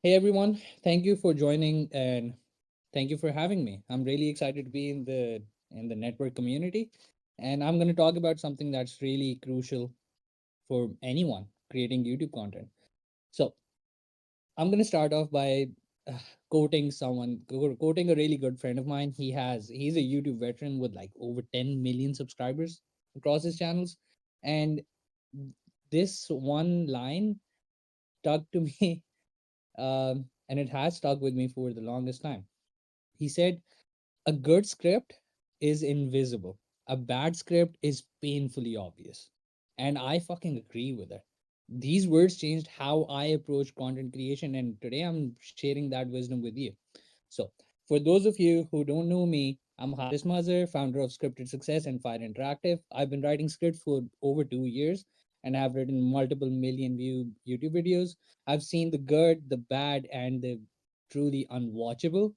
Hey everyone, thank you for joining and thank you for having me. I'm really excited to be in the network community, and I'm going to talk about something that's really crucial for anyone creating YouTube content. So, I'm going to start off by uh, quoting a really good friend of mine. He's a YouTube veteran with like over 10 million subscribers across his channels, and this one line stuck to me, and it has stuck with me for the longest time. He said, a good script is invisible. A bad script is painfully obvious. And I fucking agree with it. These words changed how I approach content creation, and today I'm sharing that wisdom with you. So, for those of you who don't know me, I'm Haris Mazhar, founder of Scripted Success and Fire Interactive. I've been writing scripts for over 2 years and have written multiple million view YouTube videos. I've seen the good, the bad, and the truly unwatchable,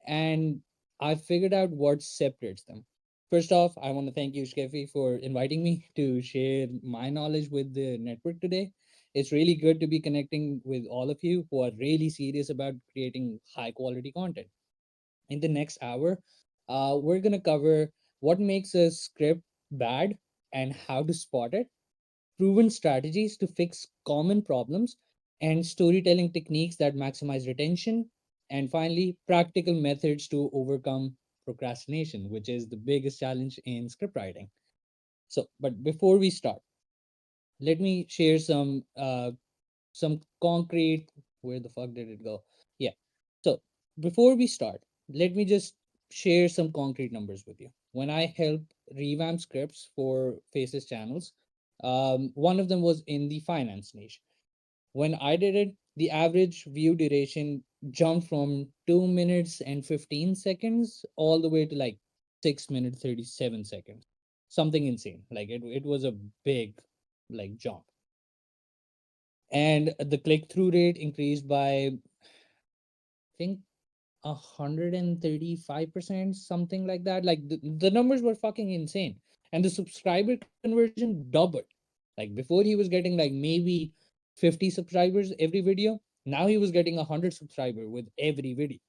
and I figured out what separates them. First off, I want to thank you, Skefi, for inviting me to share my knowledge with the network today. It's really good to be connecting with all of you who are really serious about creating high quality content. In the next hour, we're going to cover what makes a script bad and how to spot it, proven strategies to fix common problems, and storytelling techniques that maximize retention, and finally, practical methods to overcome procrastination, which is the biggest challenge in script writing. So, but before we start, let me share some concrete. Where the fuck did it go? Yeah. So before we start, let me just share some concrete numbers with you. When I helped revamp scripts for Faces channels, one of them was in the finance niche. When I did it, the average view duration jumped from 2 minutes and 15 seconds all the way to like 6 minutes 37 seconds. Something insane. Like it was a big like jump. And the click through rate increased by, I think, 135%, something like that. Like the numbers were fucking insane. And the subscriber conversion doubled. Like before he was getting like maybe 50 subscribers every video. Now he was getting 100 subscriber with every video,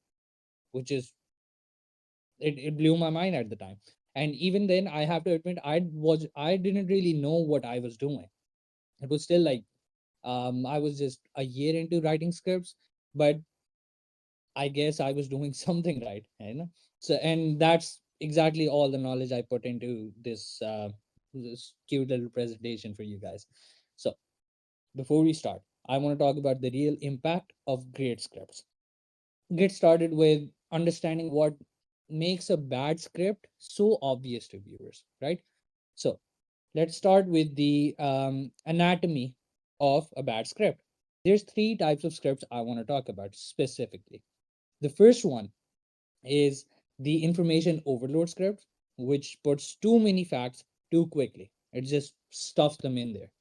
which is it blew my mind at the time. And even then, I have to admit, I didn't really know what I was doing. It was still like, I was just a year into writing scripts, but I guess I was doing something right, you know. So, and that's exactly all the knowledge I put into this cute little presentation for you guys. So, before we start, I want to talk about the real impact of great scripts. Get started with understanding what makes a bad script so obvious to viewers, right? So, let's start with the anatomy of a bad script. There's three types of scripts I want to talk about specifically. The first one is the information overload script, which puts too many facts too quickly. It just stuffs them in there.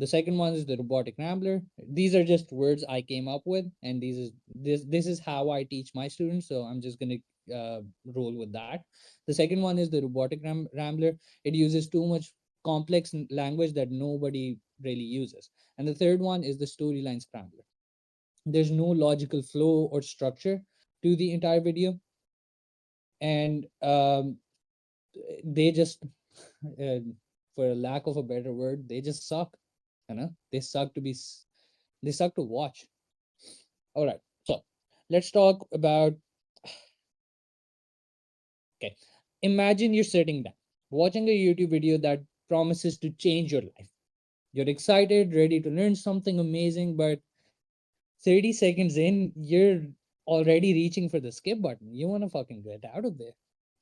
The second one is the robotic rambler. These are just words I came up with, and this is how I teach my students. So I'm just gonna roll with that. The second one is the robotic rambler. It uses too much complex language that nobody really uses. And the third one is the storyline scrambler. There's no logical flow or structure to the entire video, and they just uh, for a lack of a better word, they just suck. They suck they suck to watch. All right, so let's talk about, okay, imagine you're sitting down watching a YouTube video that promises to change your life. You're excited, ready to learn something amazing, but 30 seconds in, you're already reaching for the skip button. You want to fucking get out of there.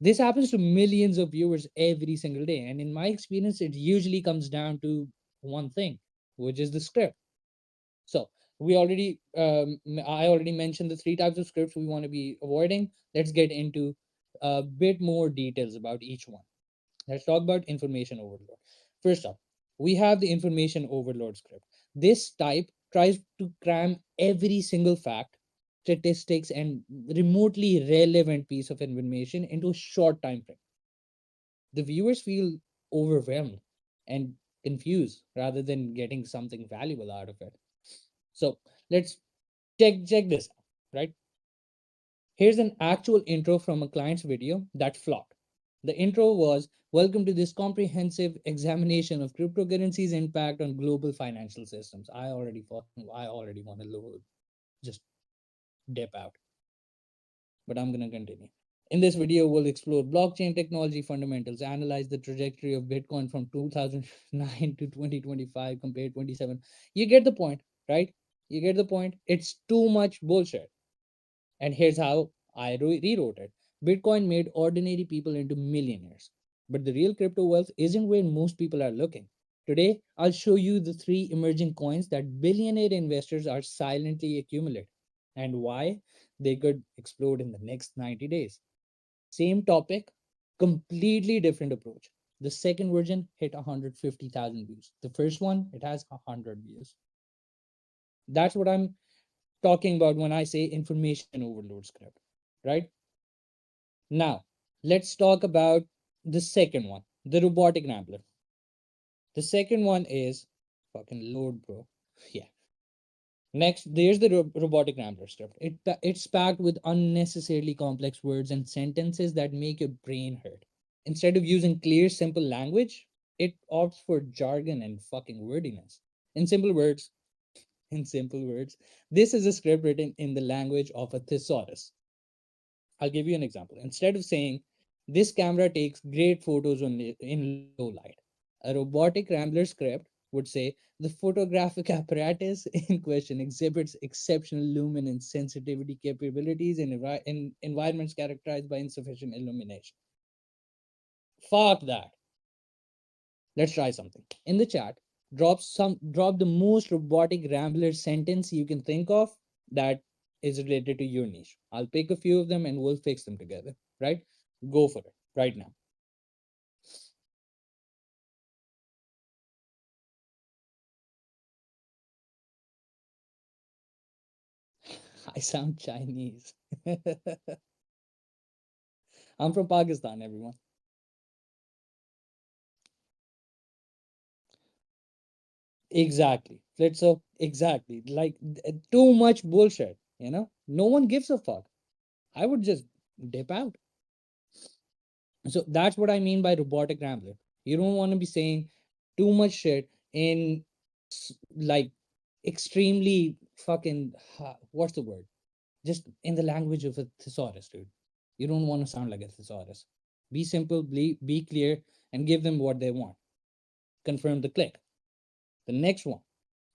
This happens to millions of viewers every single day. And in my experience, it usually comes down to one thing, which is the script. So I already mentioned the three types of scripts we want to be avoiding. Let's get into a bit more details about each one. Let's talk about information overload. First up, we have the information overload script. This type tries to cram every single fact, statistics, and remotely relevant piece of information into a short time frame. The viewers feel overwhelmed and confused rather than getting something valuable out of it. So let's Check this out, right? Here's an actual intro from a client's video that flopped. The intro was, "Welcome to this comprehensive examination of cryptocurrency's impact on global financial systems." I already want to just dip out, but I'm gonna continue. In this video, we'll explore blockchain technology fundamentals, analyze the trajectory of Bitcoin from 2009 to 2025, compare 27. You get the point, right? You get the point. It's too much bullshit. And here's how I rewrote it. Bitcoin made ordinary people into millionaires. But the real crypto wealth isn't where most people are looking. Today, I'll show you the three emerging coins that billionaire investors are silently accumulating and why they could explode in the next 90 days. Same topic, completely different approach. The second version hit 150,000 views. The first one, it has 100 views. That's what I'm talking about when I say information overload script, right? Now, let's talk about the second one, the robotic rambler. The second one is fucking load, bro. Yeah. Next, there's the robotic rambler script. It's packed with unnecessarily complex words and sentences that make your brain hurt. Instead of using clear, simple language, it opts for jargon and fucking wordiness. In simple words, in simple words, this is a script written in the language of a thesaurus. I'll give you an example. Instead of saying, "This camera takes great photos in low light," a robotic Rambler script would say, "The photographic apparatus in question exhibits exceptional luminance sensitivity capabilities in environments characterized by insufficient illumination." Fuck that. Let's try something. In the chat, drop the most robotic Rambler sentence you can think of that is related to your niche. I'll pick a few of them and we'll fix them together. Right? Go for it right now. I sound Chinese. I'm from Pakistan, everyone. Exactly. So exactly. Like too much bullshit, you know? No one gives a fuck. I would just dip out. So that's what I mean by robotic rambler. You don't want to be saying too much shit in like extremely fucking what's the word? Just in the language of a thesaurus, dude. You don't want to sound like a thesaurus. Be simple, be clear, and give them what they want. Confirm the click. The next one,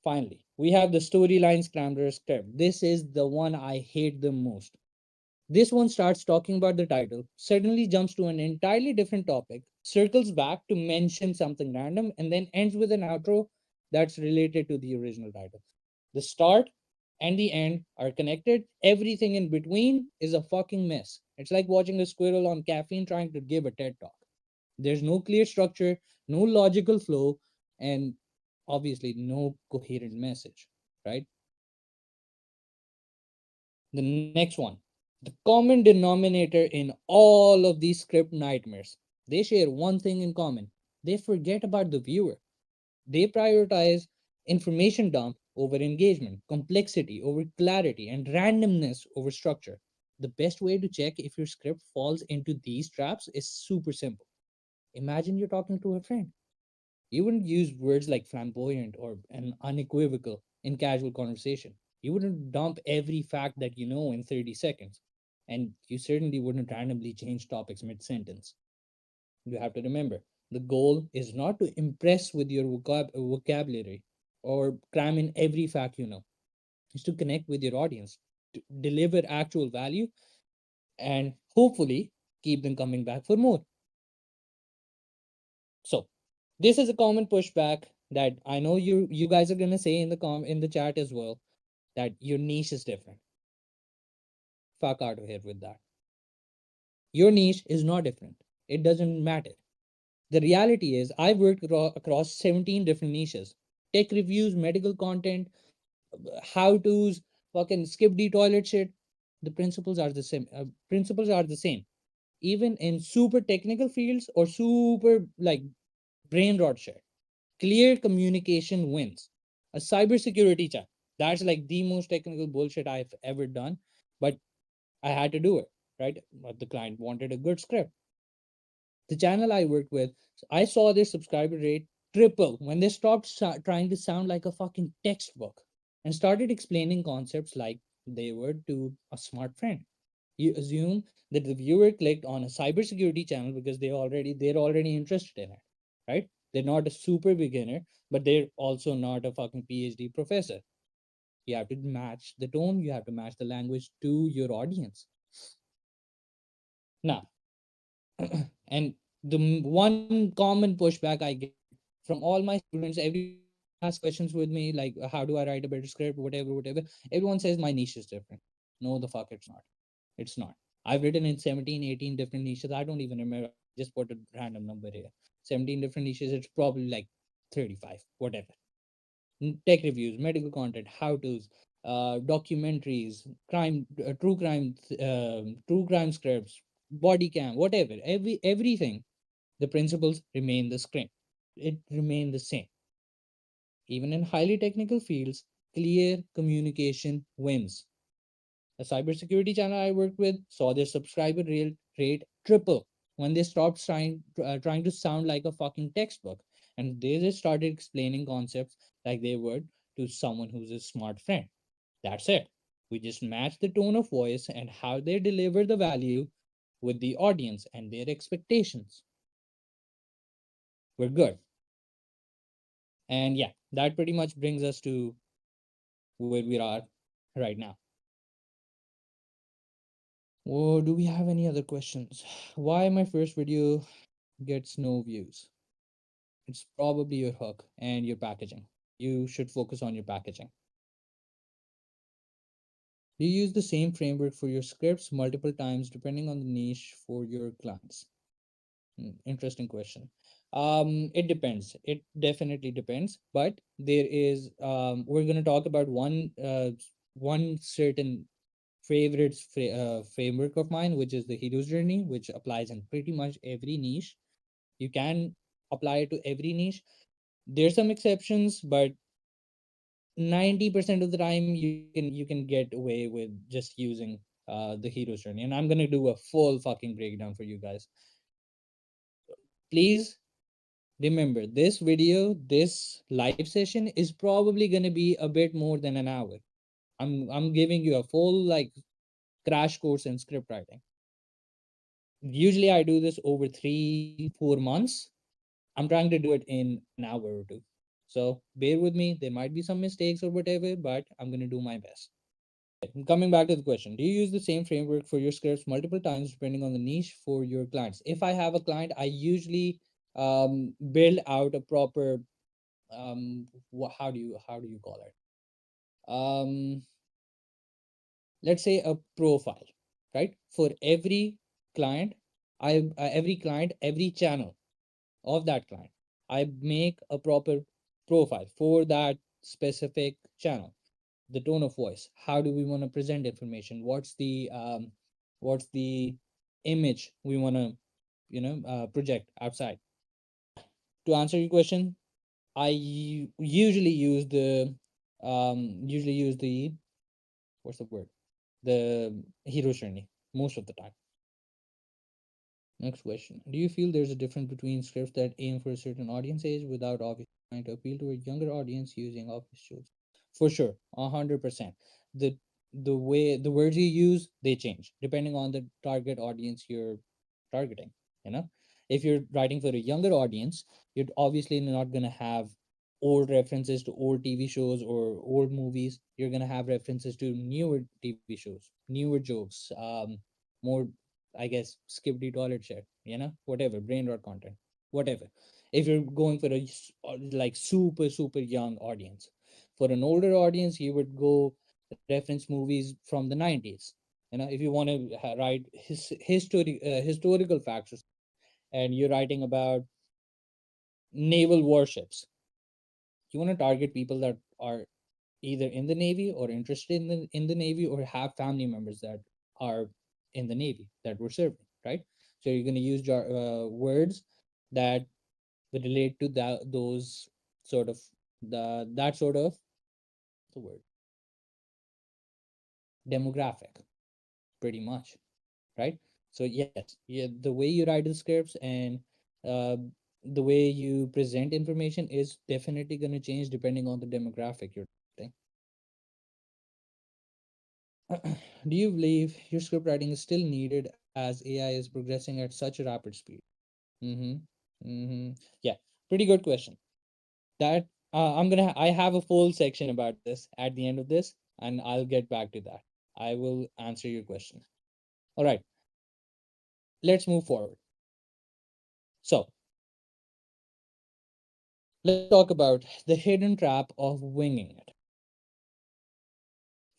finally, we have the storyline scrambler script. This is the one I hate the most. This one starts talking about the title, suddenly jumps to an entirely different topic, circles back to mention something random, and then ends with an outro that's related to the original title. The start and the end are connected. Everything in between is a fucking mess. It's like watching a squirrel on caffeine trying to give a TED talk. There's no clear structure, no logical flow, and obviously no coherent message, right? The next one, the common denominator in all of these script nightmares. They share one thing in common. They forget about the viewer. They prioritize information dump over engagement, complexity over clarity, and randomness over structure. The best way to check if your script falls into these traps is super simple. Imagine you're talking to a friend. You wouldn't use words like flamboyant or an unequivocal in casual conversation. You wouldn't dump every fact that you know in 30 seconds. And you certainly wouldn't randomly change topics mid sentence. You have to remember the goal is not to impress with your vocabulary or cram in every fact you know, it's to connect with your audience, to deliver actual value, and hopefully keep them coming back for more. So, this is a common pushback that I know you guys are gonna say in the chat as well that your niche is different. Fuck out of here with that. Your niche is not different. It doesn't matter. The reality is, I've worked across 17 different niches: tech reviews, medical content, how to's, fucking skip the toilet shit. The principles are the same. Principles are the same, even in super technical fields or super like brain rot shit. Clear communication wins. A cybersecurity chat. That's like the most technical bullshit I've ever done, but I had to do it, right? But the client wanted a good script. The channel I worked with, I saw their subscriber rate triple when they stopped trying to sound like a fucking textbook and started explaining concepts like they would to a smart friend. You assume that the viewer clicked on a cybersecurity channel because they're already interested in it, right? They're not a super beginner, but they're also not a fucking PhD professor. You have to match the tone, you have to match the language to your audience. Now, and the one common pushback I get from all my students, everyone who asks questions with me, like, how do I write a better script, whatever, everyone says my niche is different. No, the fuck, it's not. It's not. I've written in 17, 18 different niches. I don't even remember. I just put a random number here. 17 different niches. It's probably like 35, whatever. Tech reviews, medical content, how to's, documentaries, true crime scripts, body cam, whatever, everything. The principles remain the same. It remain the same. Even in highly technical fields, clear communication wins. A cybersecurity channel I worked with saw their subscriber rate triple when they stopped trying to sound like a fucking textbook, and they just started explaining concepts like they would to someone who's a smart friend. That's it. We just match the tone of voice and how they deliver the value with the audience and their expectations. We're good. And yeah, that pretty much brings us to where we are right now. Oh, do we have any other questions? Why my first video gets no views? It's probably your hook and your packaging. You should focus on your packaging. Do you use the same framework for your scripts multiple times depending on the niche for your clients? Interesting question. It depends. It definitely depends. But there is we're gonna talk about one certain framework of mine, which is the hero's journey, which applies in pretty much every niche. You can apply it to every niche. There's some exceptions, but 90% of the time you can get away with just using the hero's journey. And I'm gonna do a full fucking breakdown for you guys. Please remember, this video, this live session is probably gonna be a bit more than an hour. I'm giving you a full like crash course in script writing. Usually I do this over 3 4 months. I'm trying to do it in an hour or two. So bear with me. There might be some mistakes or whatever, but I'm going to do my best. Coming back to the question, do you use the same framework for your scripts multiple times depending on the niche for your clients? If I have a client, I usually build out a proper how do you call it? Um, let's say a profile, right? For every client, every channel of that client, I make a proper profile for that specific channel. The tone of voice, how do we want to present information, what's the image we want to project outside. To answer your question, I usually use the what's the word, the hero journey most of the time. Next question. Do you feel there's a difference between scripts that aim for a certain audience age without obviously trying to appeal to a younger audience using obvious shows? For sure, 100%. The the way the words you use, they change depending on the target audience you're targeting. You know, if you're writing for a younger audience, you're obviously not gonna have old references to old TV shows or old movies. You're gonna have references to newer TV shows, newer jokes, more, I guess, skippy toilet shit, whatever, brain rot content, whatever. If you're going for like super young audience, for an older audience, you would go reference movies from the 90s. If you want to write historical facts, and you're writing about naval warships, you want to target people that are either in the Navy or interested in the Navy or have family members that are in the Navy that were serving, right? So you're going to use words that relate to those sort of the word. demographic, pretty much, right? So yes, yeah, the way you write the scripts and uh, the way you present information is definitely going to change depending on the demographic you're targeting. Do you believe your script writing is still needed as AI is progressing at such a rapid speed? Mm-hmm. Mm-hmm. Yeah, pretty good question. That I have a full section about this at the end of this, and I'll get back to that. I will answer your question. All right, let's move forward. So let's talk about the hidden trap of winging it.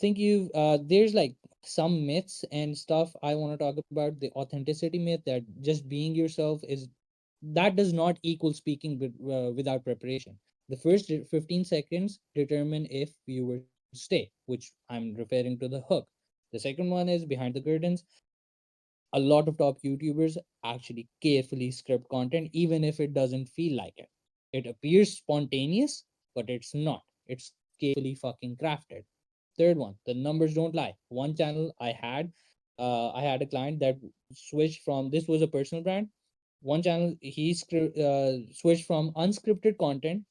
Think you there's like some myths and stuff I want to talk about. The authenticity myth that just being yourself is that does not equal speaking without preparation. The first 15 seconds determine if viewers stay, which I'm referring to the hook. The second one is behind the curtains. A lot of top YouTubers actually carefully script content, even if it doesn't feel like it. It appears spontaneous, but it's not. It's carefully fucking crafted. Third one, the numbers don't lie. One channel I had a client that switched from, this was a personal brand. One channel switched from unscripted content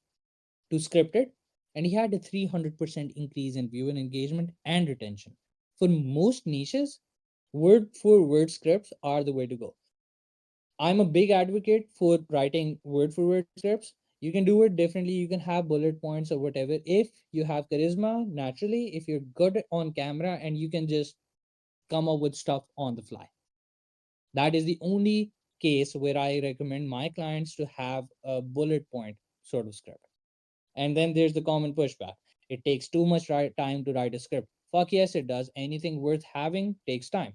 to scripted, and he had a 300% increase in viewer engagement and retention. For most niches, word for word scripts are the way to go. I'm a big advocate for writing word for word scripts. You can do it differently. You can have bullet points or whatever. If you have charisma naturally, if you're good on camera and you can just come up with stuff on the fly, that is the only case where I recommend my clients to have a bullet point sort of script. And then there's the common pushback. It takes too much time to write a script. Fuck yes, it does. Anything worth having takes time.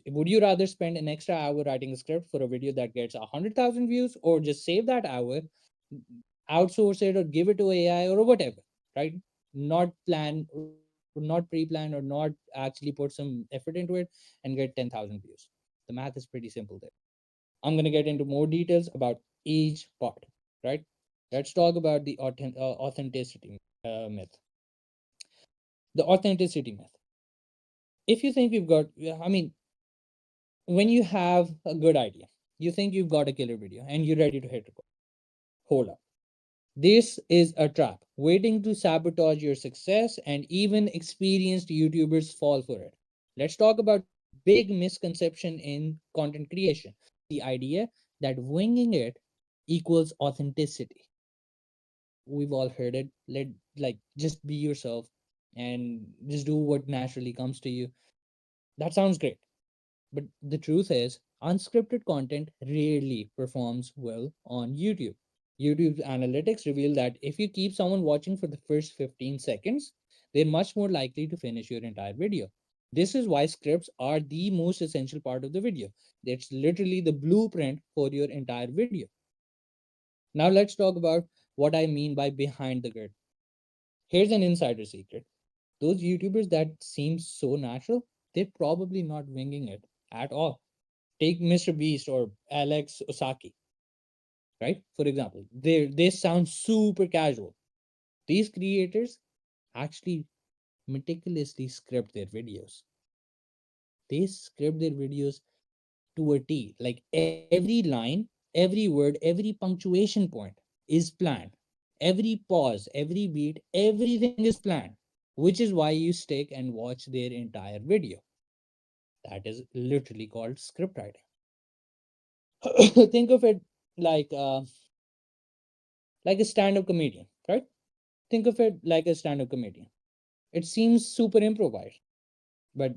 Would you rather spend an extra hour writing a script for a video that gets 100,000 views, or just save that hour, outsource it, or give it to AI or whatever, right? Not plan, not pre-plan, or not actually put some effort into it and get 10,000 views. The math is pretty simple there. I'm going to get into more details about each part, right? Let's talk about the authenticity myth. The authenticity myth. If you think you've got, I mean, when you have a good idea, you think you've got a killer video and you're ready to hit record. Hold up. This is a trap waiting to sabotage your success, and even experienced YouTubers fall for it. Let's talk about the big misconception in content creation, the idea that winging it equals authenticity. We've all heard it. Just be yourself and just do what naturally comes to you. That sounds great. But the truth is, unscripted content rarely performs well on YouTube. YouTube's analytics reveal that if you keep someone watching for the first 15 seconds, they're much more likely to finish your entire video. This is why scripts are the most essential part of the video. It's literally the blueprint for your entire video. Now, let's talk about what I mean by behind the curtain. Here's an insider secret: those YouTubers that seem so natural, they're probably not winging it at all. Take Mr. Beast or Alex Osaki, right? For example, they sound super casual. These creators actually meticulously script their videos. They script their videos to a T. Like every line, every word, every punctuation point is planned. Every pause, every beat, everything is planned, which is why you stick and watch their entire video. That is literally called script writing. Think of it like uh, like a stand-up comedian, right? Think of it like a stand-up comedian. It seems super improvised, but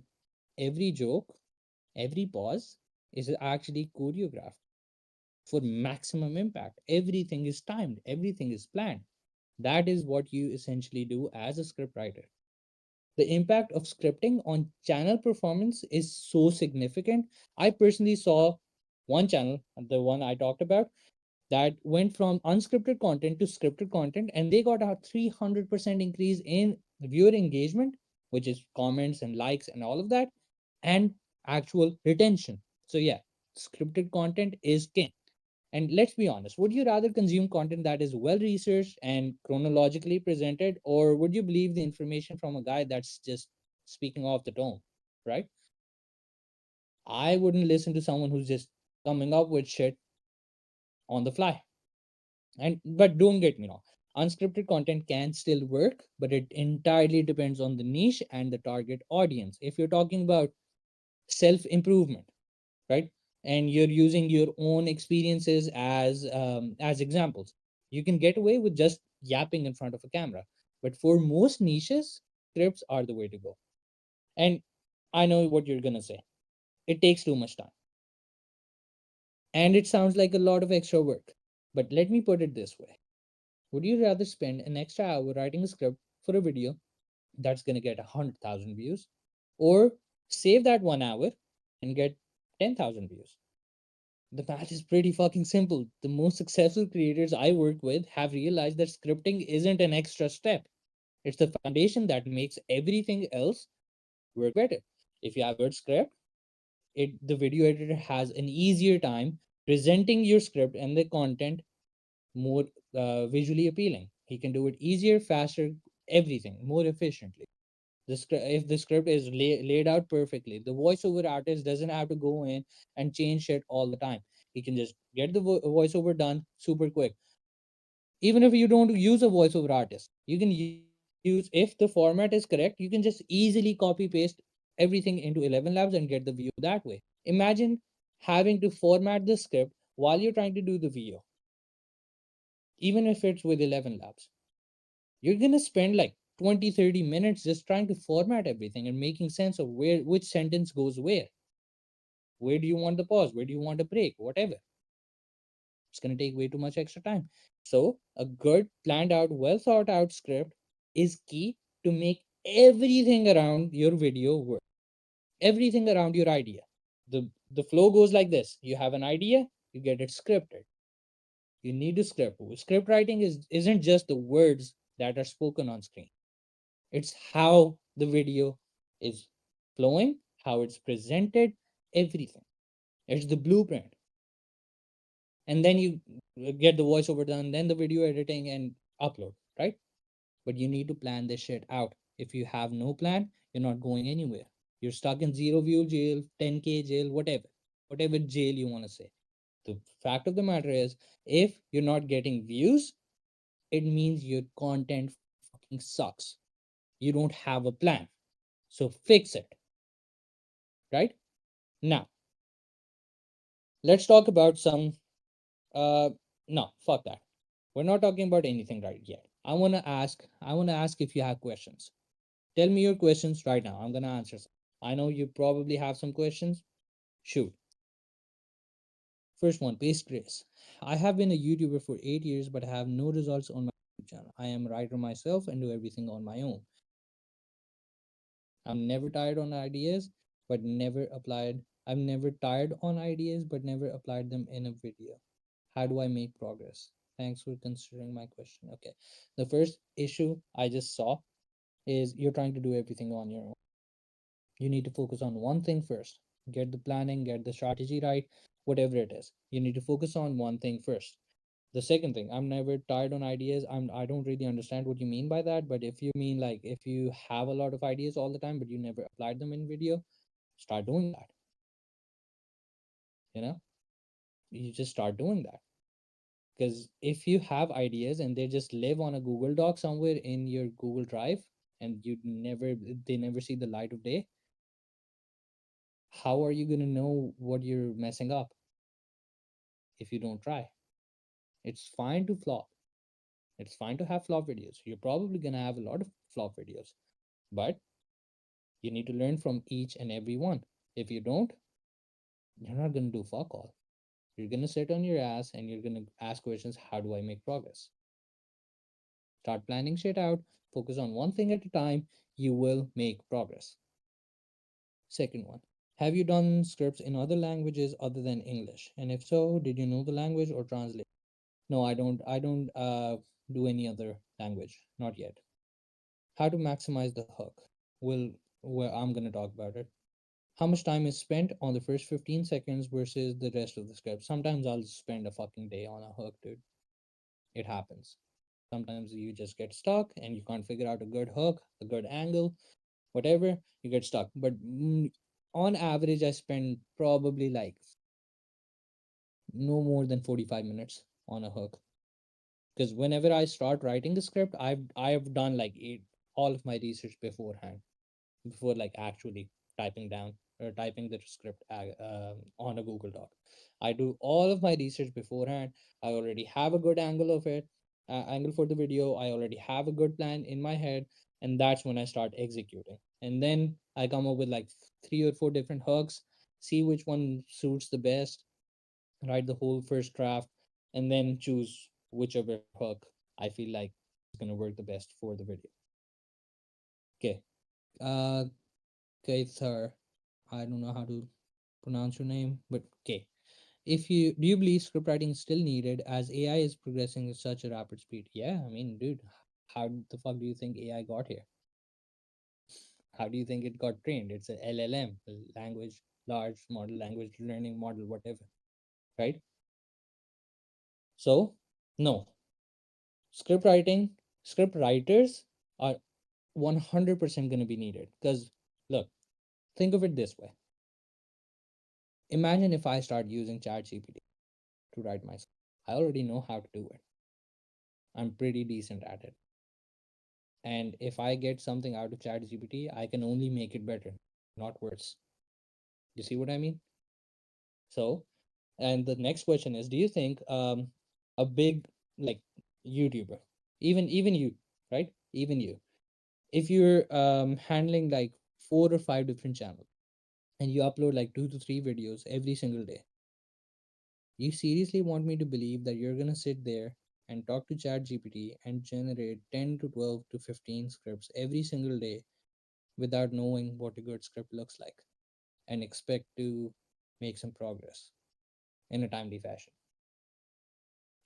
every joke, every pause is actually choreographed for maximum impact. Everything is timed, everything is planned. That is what you essentially do as a script writer. The impact of scripting on channel performance is so significant. I personally saw one channel, the one I talked about, that went from unscripted content to scripted content, and they got a 300% increase in viewer engagement, which is comments and likes and all of that, and actual retention. So yeah, scripted content is king. And let's be honest, would you rather consume content that is well researched and chronologically presented, or would you believe the information from a guy that's just speaking of the tone, right? I wouldn't listen to someone who's just coming up with shit on the fly. And but don't get me wrong, unscripted content can still work, but it entirely depends on the niche and the target audience. If you're talking about self improvement, right, and you're using your own experiences as examples, you can get away with just yapping in front of a camera. But for most niches, scripts are the way to go. And I know what you're gonna say. It takes too much time, and it sounds like a lot of extra work. But let me put it this way: would you rather spend an extra hour writing a script for a video that's gonna get 100,000 views, or save that 1 hour and get 10,000 views? The math is pretty fucking simple. The most successful creators I work with have realized that scripting isn't an extra step. It's the foundation that makes everything else work better. If you have a good script, the video editor has an easier time presenting your script and the content more visually appealing. He can do it easier, faster, everything more efficiently. If the script is laid out perfectly, the voiceover artist doesn't have to go in and change shit all the time. He can just get the voiceover done super quick. Even if you don't use a voiceover artist, you can use, if the format is correct, you can just easily copy paste everything into 11 labs and get the view that way. Imagine having to format the script while you're trying to do the video, even if it's with 11 labs. You're going to spend like 20-30 minutes just trying to format everything and making sense of which sentence goes where do you want the pause, where do you want a break, whatever. It's going to take way too much extra time. So a good planned out, well thought out script is key to make everything around your video work, everything around your idea. The flow goes like this: you have an idea, you get it scripted, you need a script writing isn't just the words that are spoken on screen. It's how the video is flowing, how it's presented, everything. It's the blueprint. And then you get the voiceover done, then the video editing and upload, right? But you need to plan this shit out. If you have no plan, you're not going anywhere. You're stuck in zero view jail, 10K jail, whatever jail you want to say. The fact of the matter is, if you're not getting views, it means your content fucking sucks. You don't have a plan. So fix it, right? Now, let's talk about some. Uh, no, fuck that. We're not talking about anything right yet. I wanna ask if you have questions. Tell me your questions right now. I'm gonna answer some. I know you probably have some questions. Shoot. First one, Base Grace. I have been a YouTuber for 8 years, but I have no results on my YouTube channel. I am a writer myself and do everything on my own. I'm never tired on ideas, but never applied. I'm never tired on ideas, but never applied them in a video. How do I make progress? Thanks for considering my question. Okay. The first issue I just saw is you're trying to do everything on your own. You need to focus on one thing first. Get the planning, get the strategy right, whatever it is. You need to focus on one thing first. The second thing, I'm never tired on ideas. I don't really understand what you mean by that, but if you mean like if you have a lot of ideas all the time but you never applied them in video, start doing that. You know, you just start doing that. Because if you have ideas and they just live on a Google Doc somewhere in your Google Drive and they never see the light of day, how are you going to know what you're messing up if you don't try? It's fine to flop. It's fine to have flop videos. You're probably going to have a lot of flop videos, but you need to learn from each and every one. If you don't, you're not going to do fuck all. You're going to sit on your ass and you're going to ask questions: how do I make progress? Start planning shit out, focus on one thing at a time, you will make progress. Second one, have you done scripts in other languages other than English? And if so, did you know the language or translate? No, I don't do any other language, not yet. How to maximize the hook? Well, I'm gonna talk about it. How much time is spent on the first 15 seconds versus the rest of the script? Sometimes I'll spend a fucking day on a hook, dude. It happens. Sometimes you just get stuck and you can't figure out a good hook, a good angle. whatever, you get stuck. But on average, I spend probably like no more than 45 minutes on a hook. Because whenever I start writing the script, I've done like all of my research beforehand, before like actually typing down or typing the script on a Google Doc. I do all of my research beforehand. I already have a good angle of it, angle for the video. I already have a good plan in my head, and that's when I start executing. And then I come up with like three or four different hooks, see which one suits the best, write the whole first draft, and then choose whichever hook I feel like is going to work the best for the video. Okay. Uh, Kaithar, I don't know how to pronounce your name, but okay. If you do you believe scriptwriting is still needed as AI is progressing at such a rapid speed? Yeah, I mean, dude, how the fuck do you think AI got here? How do you think it got trained? It's a LLM, language, large model, language learning model, whatever, right? So, no, script writing, script writers are 100% going to be needed. Because, look, think of it this way. Imagine if I start using ChatGPT to write my script. I already know how to do it. I'm pretty decent at it. And if I get something out of ChatGPT, I can only make it better, not worse. You see what I mean? So, and the next question is, do you think a big like YouTuber, even you, right? Even you, if you're handling like 4 or 5 different channels and you upload like 2 to 3 videos every single day, you seriously want me to believe that you're gonna sit there and talk to ChatGPT and generate 10 to 12 to 15 scripts every single day without knowing what a good script looks like and expect to make some progress in a timely fashion?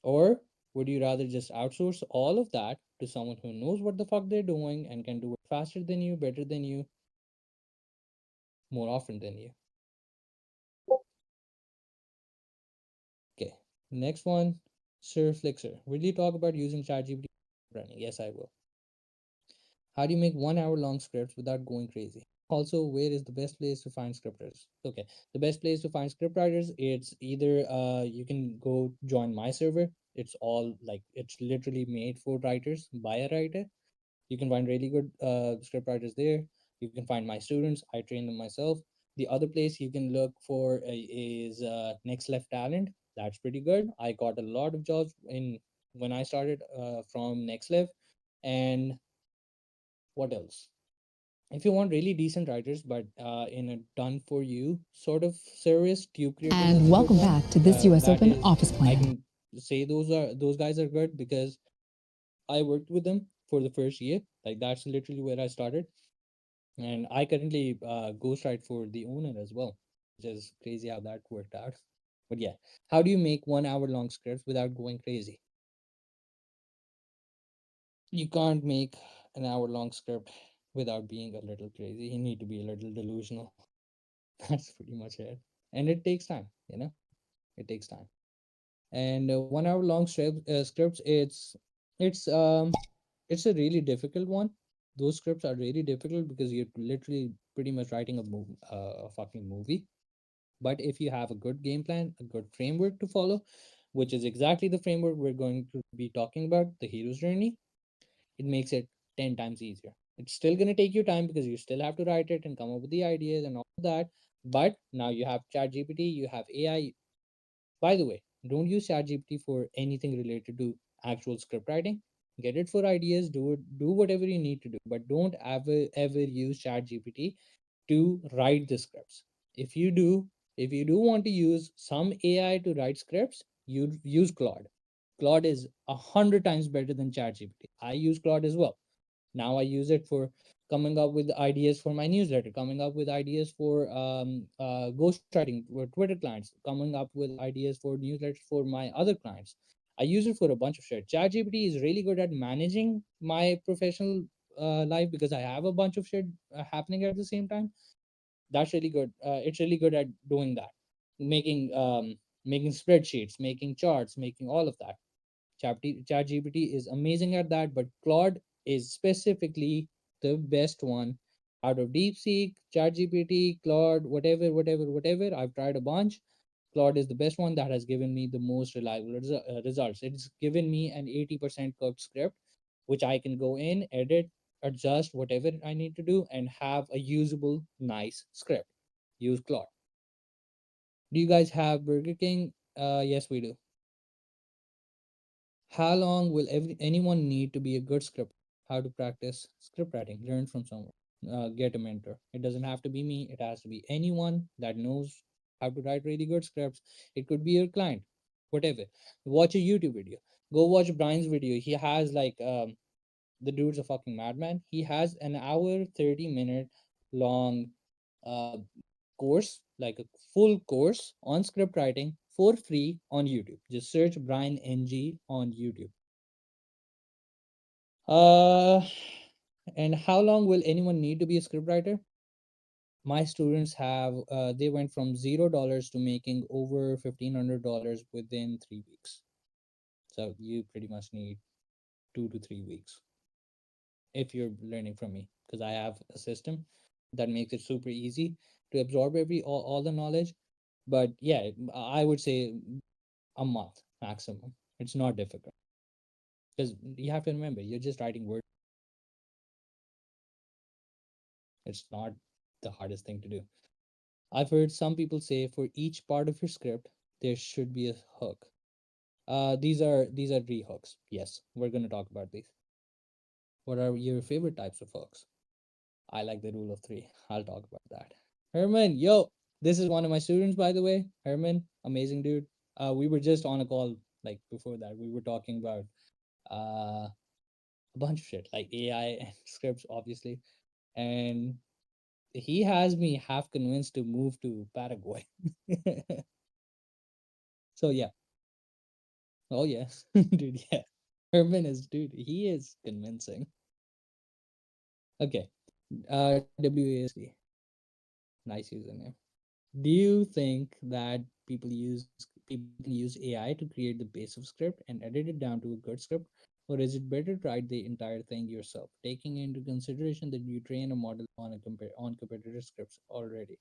Or would you rather just outsource all of that to someone who knows what the fuck they're doing and can do it faster than you, better than you, more often than you? Okay. Next one, Sir Flixer. Will you talk about using ChatGPT running? Yes, I will. How do you make 1 hour long scripts without going crazy? Also, where is the best place to find scriptwriters? Okay, the best place to find scriptwriters, it's either you can go join my server. It's all like it's literally made for writers by a writer. You can find really good script writers there. You can find my students. I train them myself. The other place you can look for is Next Left Talent. That's pretty good. I got a lot of jobs in when I started from Next Left. And what else? If you want really decent writers, but in a done for you sort of service, Tube Creators is And a good welcome one. back to this US That Open is, office I plan. can say those guys are good because I worked with them for the first year. Like that's literally where I started, and I currently ghostwrite for the owner as well, which is crazy how that worked out. But yeah, how do you make 1 hour long scripts without going crazy? You can't make an hour long script without being a little crazy. You need to be a little delusional. That's pretty much it. And it takes time, it takes time. And 1 hour long scripts, it's a really difficult one. Those scripts are really difficult because you're literally pretty much writing a fucking movie. But if you have a good game plan, a good framework to follow, which is exactly the framework we're going to be talking about, the hero's journey, it makes it 10 times easier. It's still going to take you time because you still have to write it and come up with the ideas and all that. But now you have ChatGPT, you have AI. By the way, don't use ChatGPT for anything related to actual script writing. Get it for ideas, do whatever you need to do, but don't ever use ChatGPT to write the scripts. If you do, if you do want to use some AI to write scripts, you use Claude. Claude is 100 times better than ChatGPT. I use Claude as well. Now I use it for coming up with ideas for my newsletter, coming up with ideas for ghostwriting for Twitter clients, coming up with ideas for newsletters for my other clients. I use it for a bunch of shit. ChatGPT is really good at managing my professional life because I have a bunch of shit happening at the same time. That's really good. It's really good at doing that, making making spreadsheets, making charts, making all of that. ChatGPT is amazing at that, but Claude is specifically the best one Out of DeepSeek, ChatGPT, Claude, whatever, I've tried a bunch. Claude is the best one that has given me the most reliable results. It's given me an 80% cooked script, which I can go in, edit, adjust whatever I need to do, and have a usable, nice script. Use Claude. Do you guys have Burger King? Yes, we do. How long will anyone need to be a good script? How to practice script writing? Learn from someone. Get a mentor. It doesn't have to be me. It has to be anyone that knows how to write really good scripts. It could be your client, whatever. Watch a YouTube video. Go watch Brian's video. He has like the dude's a fucking madman. He has an hour 30-minute long uh, course, like a full course on script writing for free on YouTube. Just search Brian NG on YouTube. Uh, and how long will anyone need to be a scriptwriter? My students have they went from $0 to making over $1,500 within 3 weeks. So you pretty much need 2 to 3 weeks if you're learning from me, because I have a system that makes it super easy to absorb all the knowledge. But yeah, I would say a month maximum. It's not difficult because you have to remember you're just writing words. It's not the hardest thing to do. I've heard some people say for each part of your script there should be a hook. These are rehooks. Yes, we're gonna talk about these. What are your favorite types of hooks? I like the rule of three. I'll talk about that. Herman, yo, this is one of my students, by the way. Herman, amazing dude. We were just on a call like before that. We were talking about a bunch of shit like AI and scripts, obviously, and he has me half convinced to move to Paraguay. So yeah. Oh yes, dude. Yeah, Herman is dude. He is convincing. Okay. WASD. Nice username. Do you think that people can use AI to create the base of script and edit it down to a good script, or is it better to write the entire thing yourself, taking into consideration that you train a model on on competitor scripts already?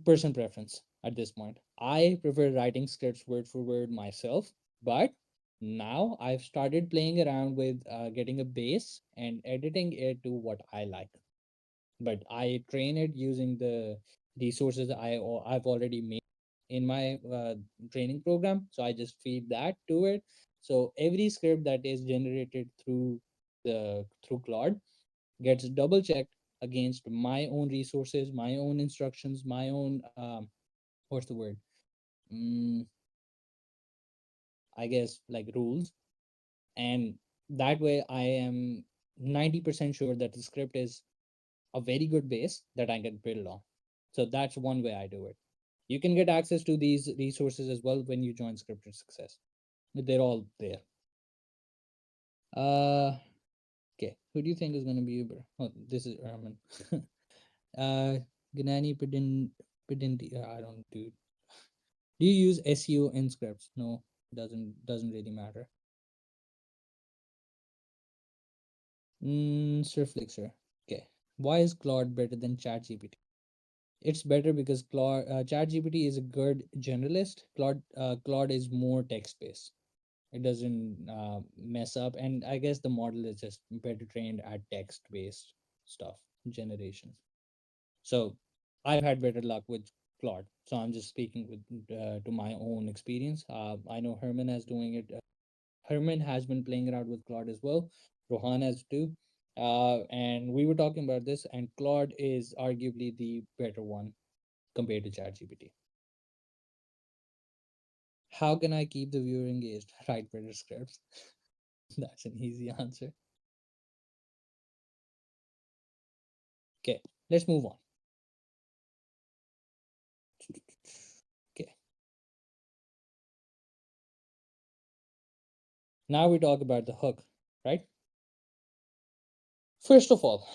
Person preference at this point. I prefer writing scripts word for word myself, but now I've started playing around with getting a base and editing it to what I like. But I train it using the resources I've already made in my training program. So I just feed that to it. So every script that is generated through Claude gets double checked against my own resources, my own instructions, my own what's the word? Mm, I guess like rules, and that way I am 90% sure that the script is a very good base that I can build on. So that's one way I do it. You can get access to these resources as well when you join Scripted Success. They're all there. Uh, okay. Who do you think is going to be Uber? Oh, this is Herman. uh, Gnani Pedinti. I don't do. Do you use SEO in scripts? No, doesn't really matter. Sir Flixer. Okay. Why is Claude better than ChatGPT? It's better because ChatGPT is a good generalist. Claude is more text based. It doesn't mess up, and I guess the model is just better trained at text based stuff generation. So I've had better luck with Claude. So I'm just speaking with to my own experience. I know Herman is doing it. Herman has been playing around with Claude as well. Rohan has too. And we were talking about this, and Claude is arguably the better one compared to ChatGPT. How can I keep the viewer engaged? Write better scripts. That's an easy answer. Okay, let's move on. Okay, now we talk about the hook, right? First of all,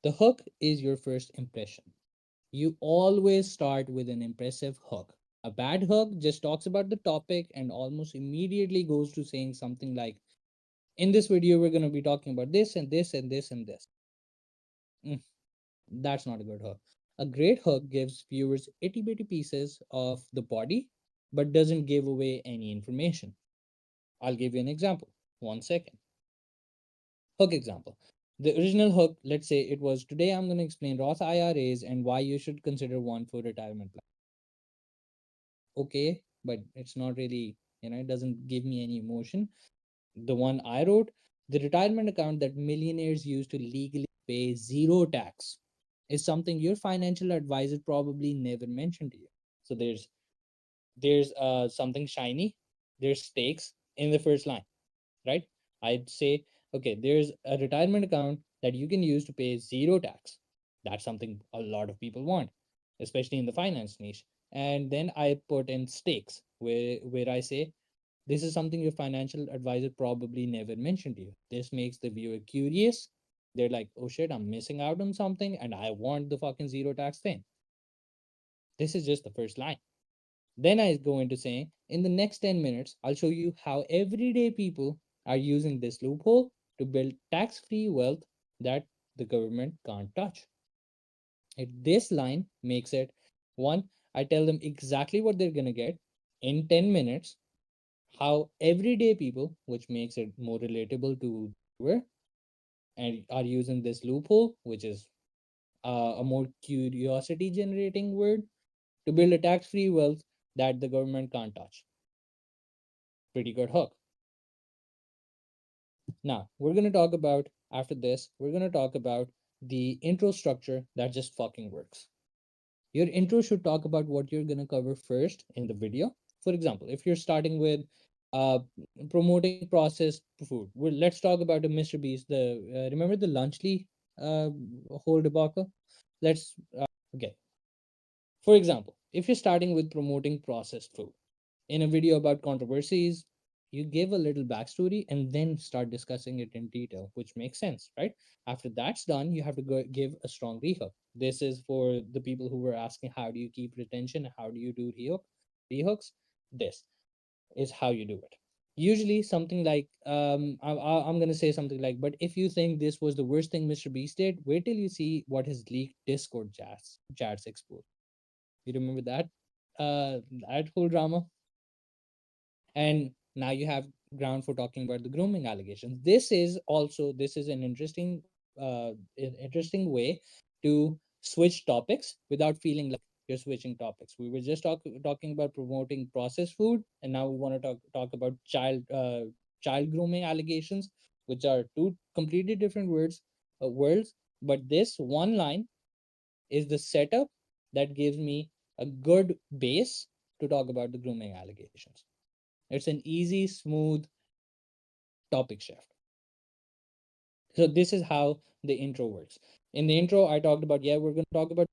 the hook is your first impression. You always start with an impressive hook. A bad hook just talks about the topic and almost immediately goes to saying something like, In this video, we're going to be talking about this and this and this and this. Mm, that's not a good hook. A great hook gives viewers itty bitty pieces of the body, but doesn't give away any information. I'll give you an example. 1 second. Hook example. The original hook, let's say it was today I'm going to explain Roth IRAs and why you should consider one for retirement plan. Okay, but it's not really, it doesn't give me any emotion. The one I wrote, the retirement account that millionaires use to legally pay zero tax, is something your financial advisor probably never mentioned to you. So there's something shiny, there's stakes in the first line, right? I'd say, okay, there's a retirement account that you can use to pay zero tax. That's something a lot of people want, especially in the finance niche. And then I put in stakes, where I say this is something your financial advisor probably never mentioned to you. This makes the viewer curious. They're like, oh shit, I'm missing out on something and I want the fucking zero tax thing. This is just the first line. Then I go into saying, in the next 10 minutes, I'll show you how everyday people are using this loophole to build tax free wealth that the government can't touch. This line makes it one, I tell them exactly what they're going to get in 10 minutes, how everyday people, which makes it more relatable to viewer, and are using this loophole, which is a more curiosity generating word, to build a tax free wealth that the government can't touch. Pretty good hook. Now, after this, we're going to talk about the intro structure that just fucking works. Your intro should talk about what you're going to cover first in the video. For example, if you're starting with uh, promoting processed food, well, let's talk about the Mr. Beast. The remember the Lunchly uh, whole debacle. Let's okay. For example, if you're starting with promoting processed food in a video about controversies, you give a little backstory and then start discussing it in detail, which makes sense, right? After that's done, you have to give a strong rehook. This is for the people who were asking, how do you keep retention? How do you do rehooks? This is how you do it. Usually, something like, I'm going to say something like, but if you think this was the worst thing Mr. Beast did, wait till you see what his leaked Discord chats expose. You remember that? That whole drama? And now you have ground for talking about the grooming allegations. This is an interesting way to switch topics without feeling like you're switching topics. We were just talking about promoting processed food, and now we want to talk about child grooming allegations, which are two completely different worlds. But this one line is the setup that gives me a good base to talk about the grooming allegations. It's an easy, smooth topic shift. So this is how the intro works. In the intro, I talked about, yeah, we're going to talk about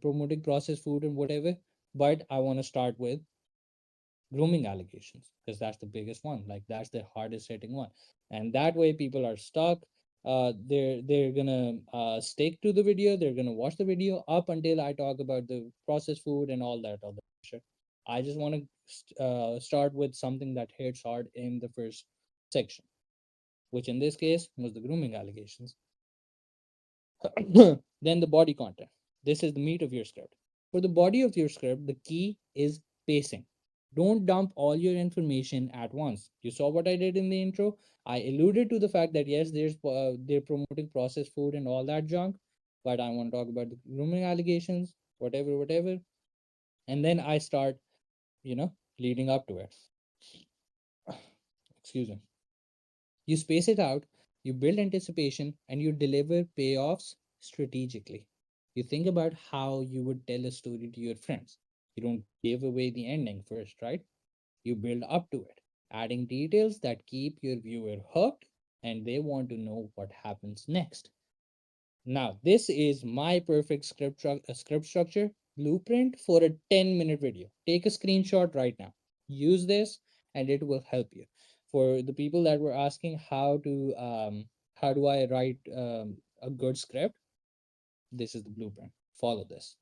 promoting processed food and whatever, but I want to start with grooming allegations because that's the biggest one. Like that's the hardest hitting one, and that way people are stuck. They're gonna stick to the video. They're gonna watch the video up until I talk about the processed food and all that other shit. I just want to start with something that hits hard in the first section, which in this case was the grooming allegations. Then the body content. This is the meat of your script. For the body of your script, the key is pacing. Don't dump all your information at once. You saw what I did in the intro. I alluded to the fact that yes, they're promoting processed food and all that junk, but I want to talk about the grooming allegations, whatever, and then I start, leading up to it. Excuse me. You space it out, you build anticipation, and you deliver payoffs strategically. You think about how you would tell a story to your friends. You don't give away the ending first, right? You build up to it, adding details that keep your viewer hooked and they want to know what happens next. Now, this is my perfect script structure blueprint for a 10-minute video. Take a screenshot right now. Use this, and it will help you. For the people that were asking how do I write a good script, this is the blueprint. Follow this.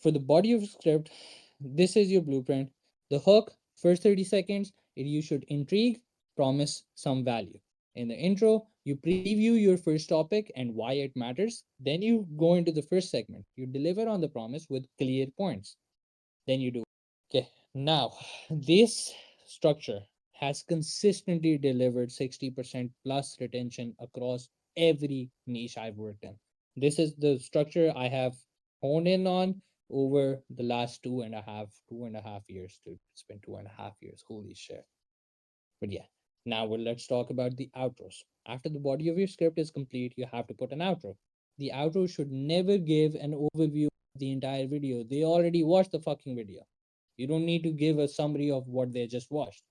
For the body of the script, this is your blueprint. The hook, first 30 seconds, you should intrigue, promise some value. In the intro, you preview your first topic and why it matters. Then you go into the first segment. You deliver on the promise with clear points. Then you do. Okay, now this structure has consistently delivered 60% plus retention across every niche I've worked in. This is the structure I have honed in on over the last 2.5 years. Dude, it's been 2.5 years. Holy shit. But yeah, now let's talk about the outros. After the body of your script is complete, you have to put an outro. The outro should never give an overview of the entire video. They already watched the fucking video. You don't need to give a summary of what they just watched,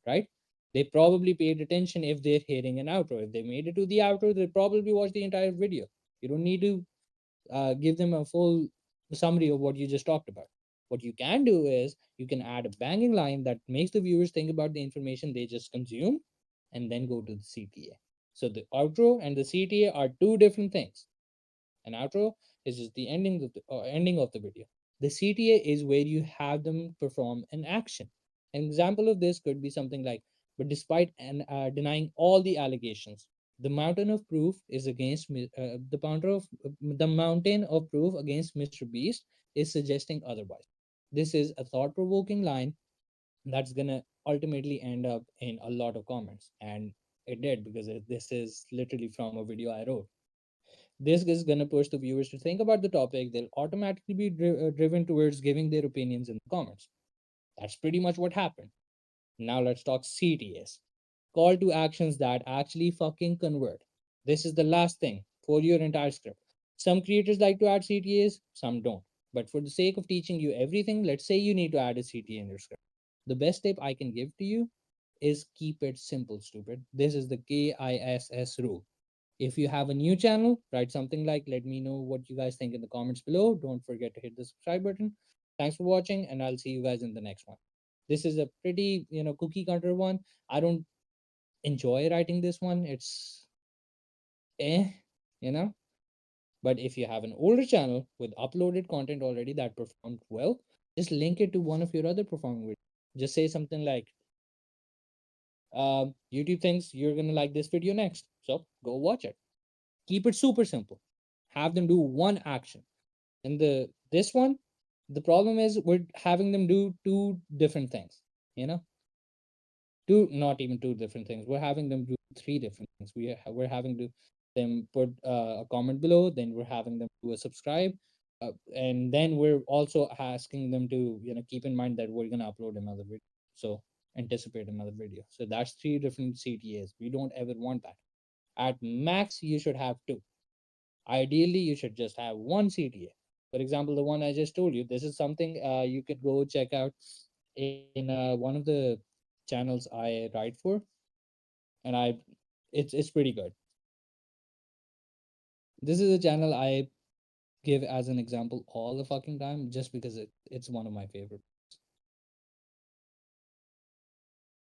right? They probably paid attention if they're hearing an outro. If they made it to the outro, they probably watched the entire video. You don't need to give them a full summary of what you just talked about. What you can do is you can add a banging line that makes the viewers think about the information they just consumed and then go to the CTA. So the outro and the CTA are two different things. An outro is just the ending of the video. The CTA is where you have them perform an action. An example of this could be something like, but despite denying all the allegations, the mountain of proof is against the mountain of proof against Mr. Beast is suggesting otherwise. This is a thought-provoking line that's gonna ultimately end up in a lot of comments, and it did because this is literally from a video I wrote. This is going to push the viewers to think about the topic. They'll automatically be driven towards giving their opinions in the comments. That's pretty much what happened. Now let's talk CTAs. Call to actions that actually fucking convert. This is the last thing for your entire script. Some creators like to add CTAs, some don't. But for the sake of teaching you everything, let's say you need to add a CTA in your script. The best tip I can give to you is keep it simple, stupid. This is the KISS rule. If you have a new channel, write something like, let me know what you guys think in the comments below. Don't forget to hit the subscribe button. Thanks for watching, and I'll see you guys in the next one. This is a pretty, cookie cutter one. I don't enjoy writing this one. It's eh, you know. But if you have an older channel with uploaded content already that performed well, just link it to one of your other performing videos. Just say something like, YouTube thinks you're gonna like this video next, so go watch it. Keep it super simple. Have them do one action. And this one, the problem is we're having them do two different things. You know, two not even two different things. We're having them do three different things. We're having to them put a comment below. Then we're having them do a subscribe, and then we're also asking them to keep in mind that we're gonna upload another video. So anticipate another video. So that's three different CTAs. We don't ever want that. At max, you should have two. Ideally, you should just have one CTA. For example, the one I just told you, this is something you could go check out in one of the channels I write for, and it's pretty good. This is a channel I give as an example all the fucking time, just because it's one of my favorite.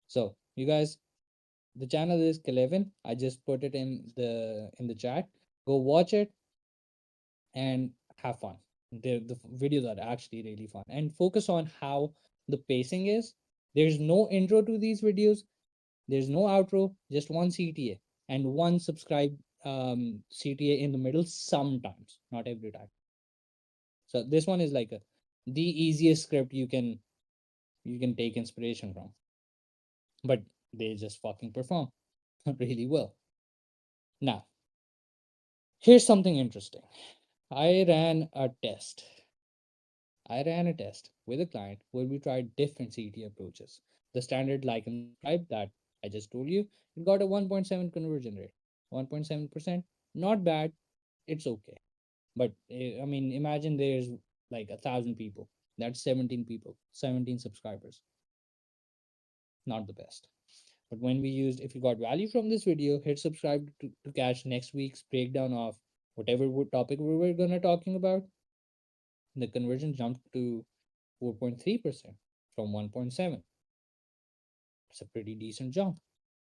So you guys, the channel is Kelevin. I just put it in the chat. Go watch it and have fun. The videos are actually really fun, and focus on how the pacing is. There's no intro to these videos, there's no outro, just one CTA and one subscribe CTA in the middle sometimes, not every time. So this one is like the easiest script you can take inspiration from, but they just fucking perform really well. Now, here's something interesting. I ran a test I ran a test with a client where we tried different CT approaches. The standard like and subscribe that I just told you, it got a 1.7 conversion rate. 1.7%, not bad, it's okay. But I mean, imagine there's like 1,000 people. That's 17 people, 17 subscribers. Not the best. But when we used, if you got value from this video, hit subscribe to catch next week's breakdown of whatever topic we were gonna talking about. The conversion jumped to 4.3% from 1.7. It's a pretty decent jump.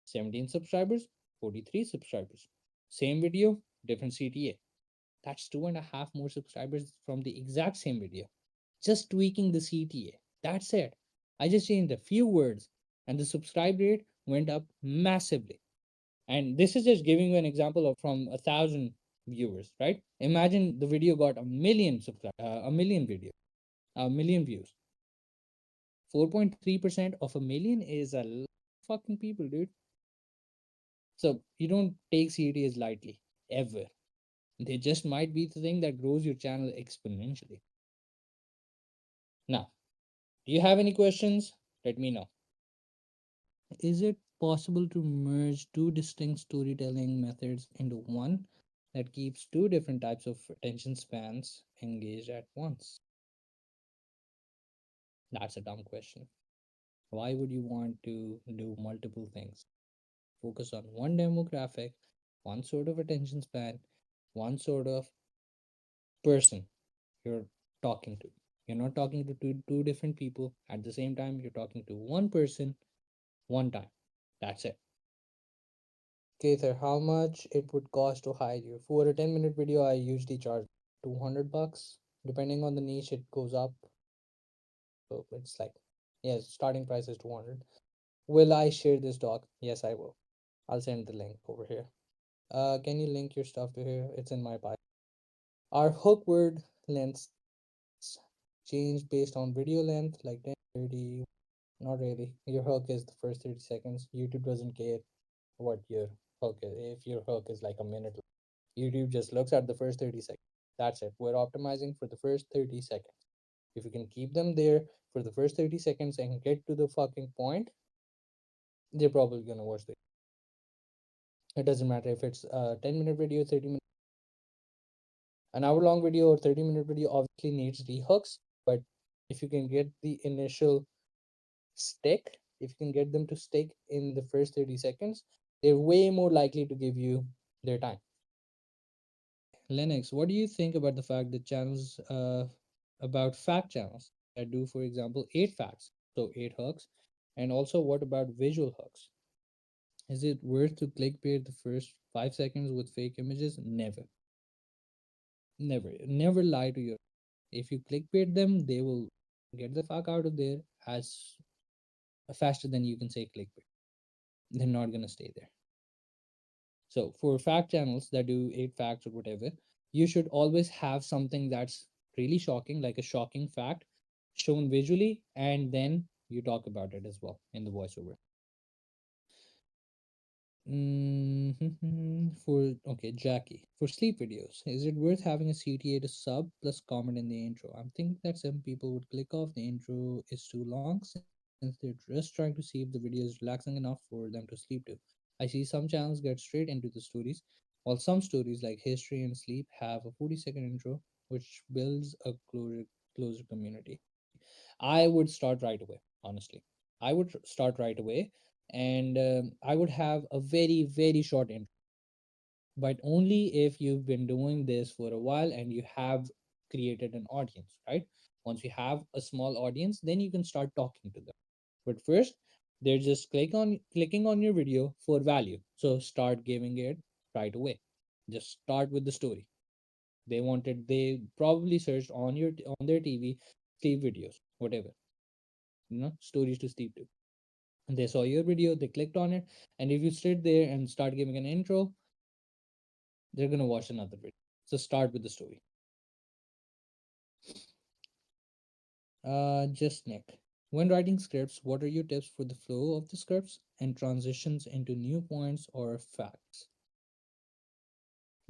17 subscribers, 43 subscribers. Same video, different CTA. That's 2.5 more subscribers from the exact same video. just tweaking the CTA. That's it. I just changed a few words, and the subscribe rate went up massively. And this is just giving you an example of from 1,000 viewers, right? Imagine the video got a million video, a million views. 4.3% of a million is a lot of fucking people, dude. So you don't take CTAs lightly, ever. They just might be the thing that grows your channel exponentially. Now, do you have any questions? Let me know. Is it possible to merge two distinct storytelling methods into one that keeps two different types of attention spans engaged at once? That's a dumb question. Why would you want to do multiple things? Focus on one demographic, one sort of attention span, one sort of person you're talking to. You're not talking to two different people at the same time. You're talking to one person, one time. That's it. Okay, sir, how much it would cost to hire you? For a 10-minute video, I usually charge $200. Depending on the niche, it goes up. So it's like, yes, starting price is 200. Will I share this doc? Yes, I will. I'll send the link over here. Can you link your stuff to here? It's in my bio. Our hook word lengths change based on video length, like 10, 30. Not really. Your hook is the first 30 seconds. YouTube doesn't care what your hook is. If your hook is like a minute, YouTube just looks at the first 30 seconds. That's it. We're optimizing for the first 30 seconds. If you can keep them there for the first 30 seconds and get to the fucking point, they're probably gonna watch it. It doesn't matter if it's a 10-minute video, 30-minute, an hour long video, or 30-minute video, obviously needs rehooks. But if you can get the initial stick, if you can get them to stick in the first 30 seconds, they're way more likely to give you their time. Lennox, what do you think about the fact that channels, about fact channels that do, for example, 8 facts, so 8 hooks, and also what about visual hooks? Is it worth to clickbait the first 5 seconds with fake images? Never, never lie to your. If you clickbait them, they will get the fuck out of there as faster than you can say clickbait. They're not gonna stay there. So for fact channels that do 8 facts or whatever, you should always have something that's really shocking, like a shocking fact, shown visually, and then you talk about it as well in the voiceover. For okay, Jackie, for sleep videos, is it worth having a CTA to sub plus comment in the intro? I'm thinking that some people would click off the intro is too long since they're just trying to see if the video is relaxing enough for them to sleep to. I see some channels get straight into the stories, while some stories like history and sleep have a 40-second intro, which builds a closer community. I would start right away, honestly. I would start right away, and I would have a very short intro, but only if you've been doing this for a while and you have created an audience, right? Once you have a small audience, then you can start talking to them. But first, they're just clicking on your video for value. So start giving it right away. Just start with the story. They probably searched on their TV sleep videos, whatever, stories to sleep to. And they saw your video, they clicked on it, and if you sit there and start giving an intro, they're gonna watch another video. So start with the story. Just Nick. When writing scripts, what are your tips for the flow of the scripts and transitions into new points or facts?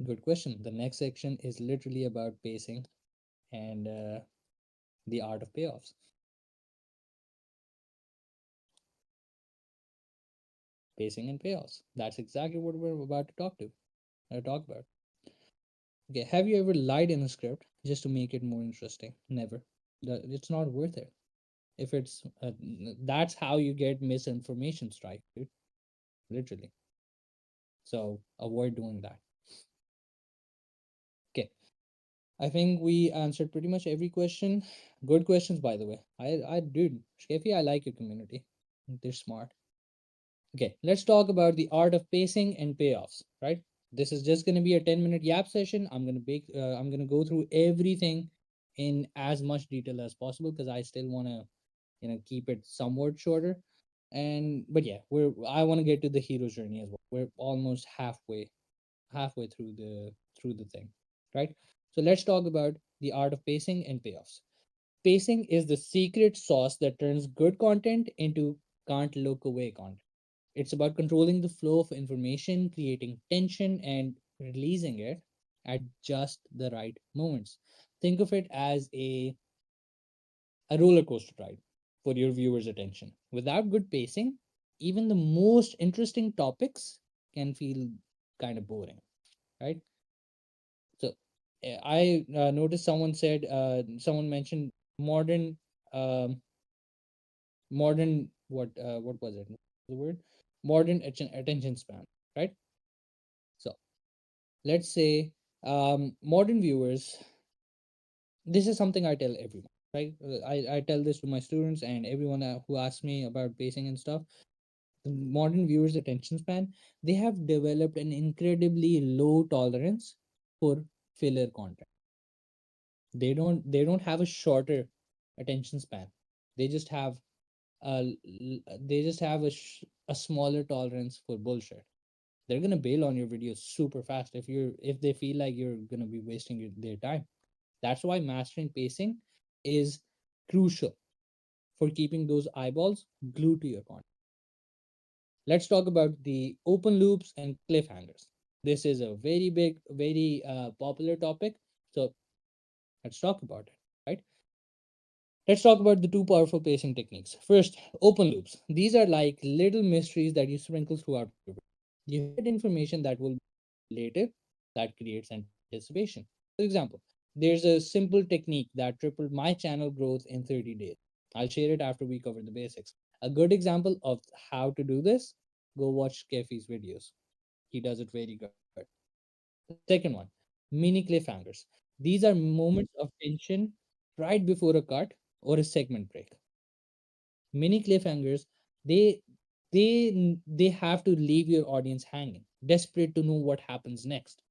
Good question. The next section is literally about pacing and the art of payoffs. Pacing and payoffs. That's exactly what we're about to talk about. Okay, have you ever lied in a script just to make it more interesting? Never. It's not worth it. If it's That's how you get misinformation strike, dude. Literally. So avoid doing that. Okay, I think we answered pretty much every question. Good questions, by the way. I dude, Shkefi, I like your community. They're smart. Okay, let's talk about the art of pacing and payoffs. Right. This is just gonna be a 10-minute yap session. I'm gonna go through everything in as much detail as possible because I still want to, keep it somewhat shorter. And but yeah, I want to get to the hero's journey as well. We're almost halfway through the thing, right? So let's talk about the art of pacing and payoffs. Pacing is the secret sauce that turns good content into can't look away content. It's about controlling the flow of information, creating tension, and releasing it at just the right moments. Think of it as a roller coaster ride for your viewers' attention. Without good pacing, even the most interesting topics can feel kind of boring, right? So I noticed someone mentioned modern um, modern what was it? The word modern attention span, right? So let's say modern viewers. This is something I tell everyone, right? I tell this to my students and everyone who asks me about pacing and stuff. The modern viewers' attention span, they have developed an incredibly low tolerance for filler content. They don't have a shorter attention span. They just have a smaller tolerance for bullshit. They're gonna bail on your videos super fast if they feel like you're gonna be wasting their time. That's why mastering pacing is crucial for keeping those eyeballs glued to your content. Let's talk about the open loops and cliffhangers. This is a very big, very popular topic. So let's talk about it, right? Let's talk about the two powerful pacing techniques. First, open loops. These are like little mysteries that you sprinkle throughout your video. You hit information that will be related, that creates anticipation. For example, there's a simple technique that tripled my channel growth in 30 days. I'll share it after we cover the basics. A good example of how to do this, go watch Kefi's videos. He does it very good. The second one, mini cliffhangers. These are moments of tension right before a cut or a segment break. Mini cliffhangers, they they have to leave your audience hanging, desperate to know what happens next.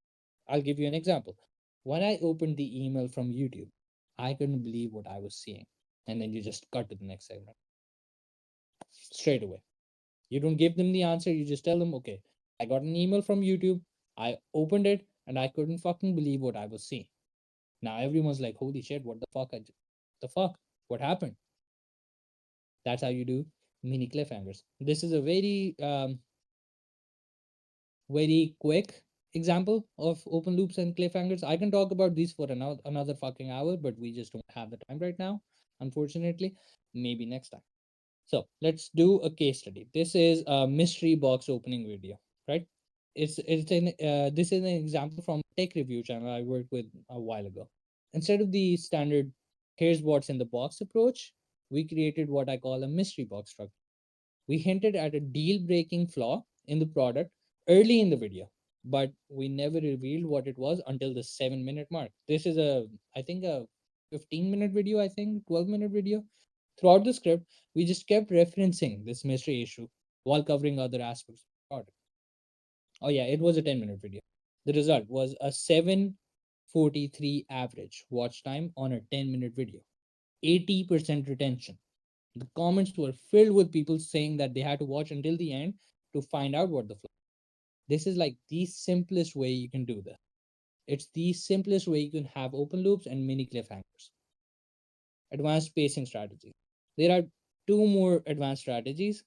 I'll give you an example. When I opened the email from YouTube, I couldn't believe what I was seeing. And then you just cut to the next segment straight away. You don't give them the answer, you just tell them, okay, I got an email from YouTube, I opened it, and I couldn't fucking believe what I was seeing. Now everyone's like, holy shit, what the fuck? The fuck? What happened? That's how you do mini cliffhangers. This is a very quick example of open loops and cliffhangers. I can talk about these for another fucking hour, but we just don't have the time right now, unfortunately. Maybe next time. So let's do a case study. This is a mystery box opening video, right? This is an example from a tech review channel I worked with a while ago. Instead of the standard "here's what's in the box" approach, we created what I call a mystery box structure. We hinted at a deal-breaking flaw in the product early in the video, but we never revealed what it was until the 7 minute mark. This is I think a 15-minute video, I think 12-minute video. Throughout the script, we just kept referencing this mystery issue while covering other aspects of the product. Oh yeah, it was a 10-minute video. The result was a 7:43 average watch time on a 10-minute video. 80% retention. The comments were filled with people saying that they had to watch until the end to find out what the flaw. This is like the simplest way you can do this. It's the simplest way you can have open loops and mini cliffhangers. Advanced pacing strategy. There are two more advanced strategies.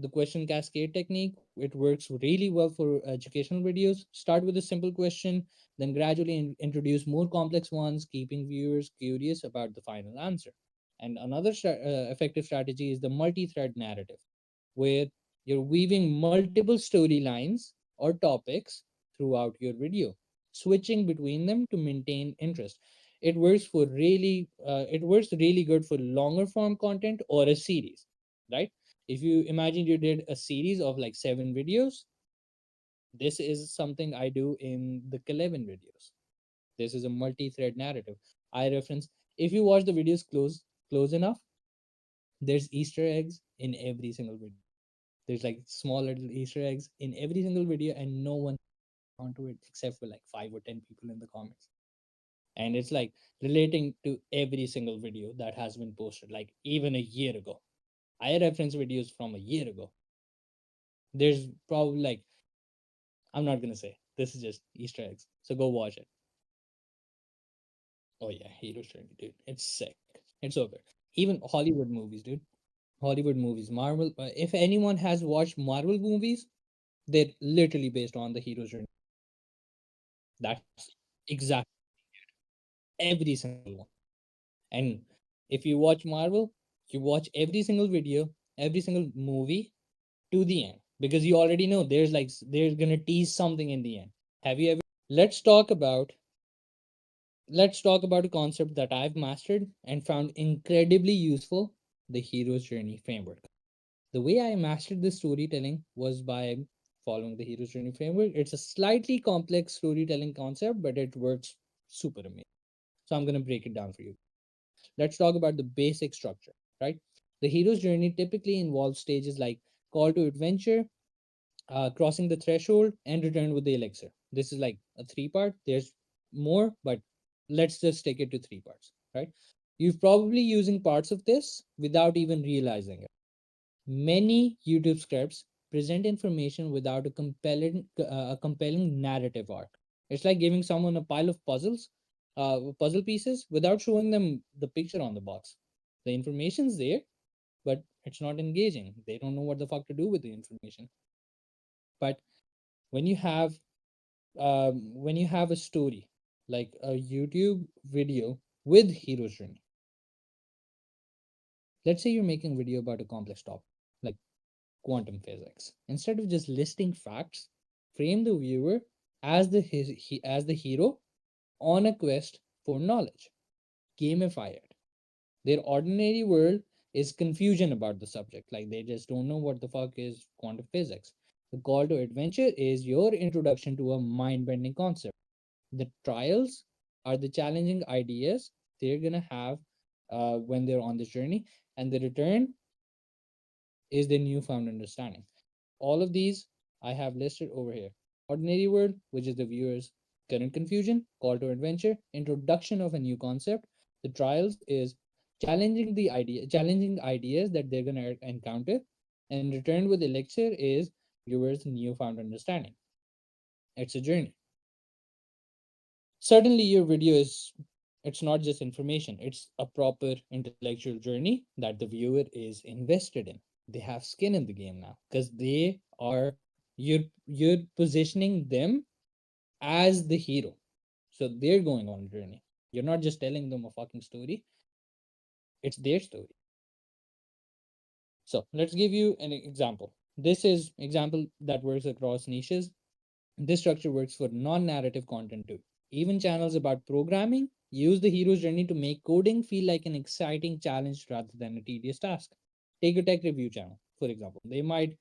The question cascade technique, it works really well for educational videos. Start with a simple question, then gradually introduce more complex ones, keeping viewers curious about the final answer. And another effective strategy is the multi-thread narrative, where you're weaving multiple storylines or topics throughout your video, switching between them to maintain interest. It works really good for longer form content or a series, right? If you imagine you did a series of like 7 videos, this is something I do in the 11 videos. This is a multi-thread narrative. I reference, if you watch the videos close enough, there's Easter eggs in every single video. There's like small little Easter eggs in every single video, and no one onto it except for like 5 or 10 people in the comments. and it's like relating to every single video that has been posted, like even a year ago. I reference videos from a year ago. There's probably like, I'm not gonna say, this is just Easter eggs, so go watch it. Oh yeah, Hero's Journey, dude, it's sick. It's so good. Even Hollywood movies, dude. Hollywood movies, Marvel. If anyone has watched Marvel movies, they're literally based on the hero's journey. That's exactly every single one. And if you watch Marvel, you watch every single video, every single movie to the end, because you already know there's like they're gonna tease something in the end. Have you ever? Let's talk about let's talk about a concept that I've mastered and found incredibly useful: the hero's journey framework. The way I mastered this storytelling was by following the hero's journey framework. It's a slightly complex storytelling concept, but it works super amazing. So I'm going to break it down for you. Let's talk about the basic structure, right? The hero's journey typically involves stages like call to adventure, crossing the threshold, and return with the elixir. This is like a three part. There's more, but let's just take it to three parts, right? You're probably using parts of this without even realizing it. Many YouTube scripts present information without a compelling narrative arc. It's like giving someone a pile of puzzle pieces without showing them the picture on the box. The information's there, but it's not engaging. They don't know what the fuck to do with the information. But when you have a story like a YouTube video with hero's journey, let's say you're making a video about a complex topic like quantum physics. Instead of just listing facts, frame the viewer as as the hero on a quest for knowledge. Gamify it. Their ordinary world is confusion about the subject, like they just don't know what the fuck is quantum physics. The call to adventure is your introduction to a mind-bending concept. The trials are the challenging ideas they're gonna have when they're on this journey, and the return is their newfound understanding. All of these I have listed over here. Ordinary world, which is the viewer's current confusion; call to adventure, introduction of a new concept; the trials is challenging ideas that they're gonna encounter; and return with elixir is viewer's newfound understanding. It's a journey. Certainly your video is, it's not just information, it's a proper intellectual journey that the viewer is invested in. They have skin in the game now because they are, you're positioning them as the hero, so they're going on a journey. You're not just telling them a fucking story, it's their story. So let's give you an example. This is example that works across niches. This structure works for non-narrative content too. Even channels about programming use the hero's journey to make coding feel like an exciting challenge rather than a tedious task. Take a tech review channel, for example. They might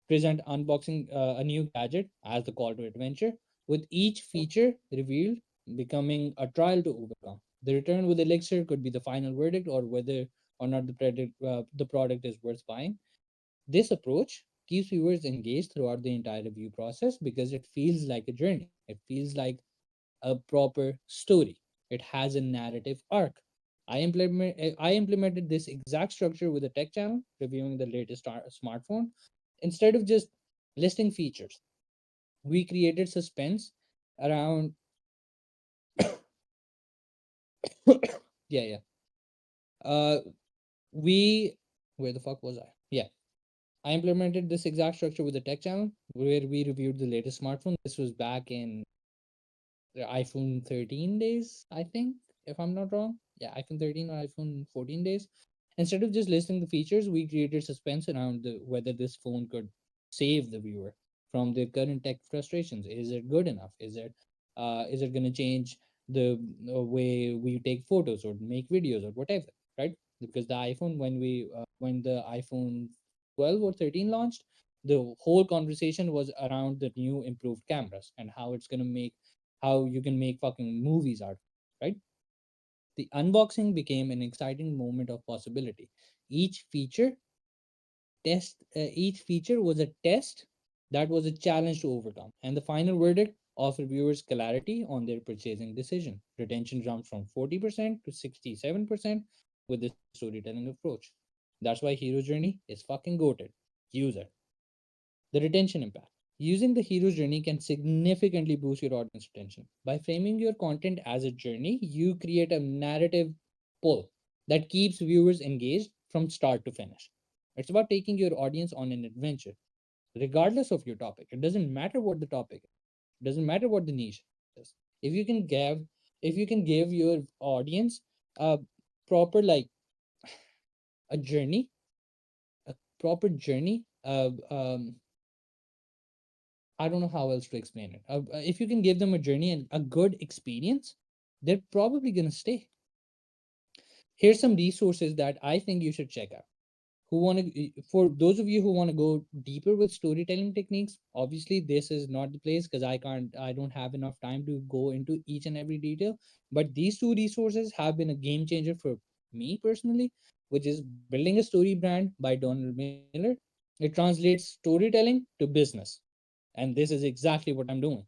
present unboxing a new gadget as the call to adventure, with each feature revealed becoming a trial to overcome. The return with Elixir could be the final verdict or whether or not the product is worth buying. This approach keeps viewers engaged throughout the entire review process because it feels like a journey. It feels like a proper story. It has a narrative arc. I implemented this exact structure with a tech channel reviewing the latest smartphone. Instead of just listing features, we created suspense around yeah, yeah. Uh we Where the fuck was I? Yeah. I implemented this exact structure with the tech channel where we reviewed the latest smartphone. This was back in the iPhone 13 days, I think, if I'm not wrong. Yeah, iPhone 13 or iPhone 14 days. Instead of just listing the features, we created suspense around whether this phone could save the viewer from their current tech frustrations. Is it good enough? Is it going to change the way we take photos or make videos or whatever, right? Because the iPhone, when the iPhone 12 or 13 launched, the whole conversation was around the new improved cameras and how you can make fucking movies out, right? The unboxing became an exciting moment of possibility. Each feature each feature was a test that was a challenge to overcome, and the final verdict offer viewers clarity on their purchasing decision. Retention jumped from 40% to 67% with the storytelling approach. That's why Hero's Journey is fucking goated. Use it. The retention impact. Using the hero's journey can significantly boost your audience retention. By framing your content as a journey, you create a narrative pull that keeps viewers engaged from start to finish. It's about taking your audience on an adventure, regardless of your topic. It doesn't matter what the topic is. It doesn't matter what the niche is. If you can give, if you can give your audience a proper a journey, a proper journey, I don't know how else to explain it. If you can give them a journey and a good experience, they're probably going to stay. Here's some resources that I think you should check out. Who want to, for those of you who want to go deeper with storytelling techniques, obviously this is not the place because I don't have enough time to go into each and every detail. But these two resources have been a game changer for me personally, which is Building a Story Brand by Donald Miller. It translates storytelling to business. And this is exactly what I'm doing.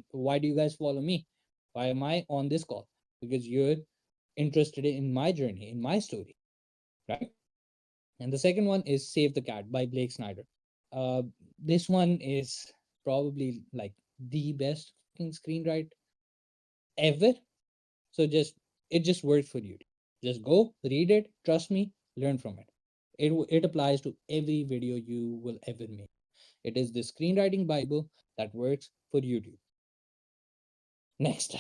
Why do you guys follow me? Why am I on this call? Because you're interested in my journey, in my story, right? And the second one is Save the Cat by Blake Snyder. Uh, this one is probably like the best fucking screenwriter ever. So it just works for you. Just go read it. Trust me. Learn from it. It applies to every video you will ever make. It is the screenwriting bible that works for YouTube. Next,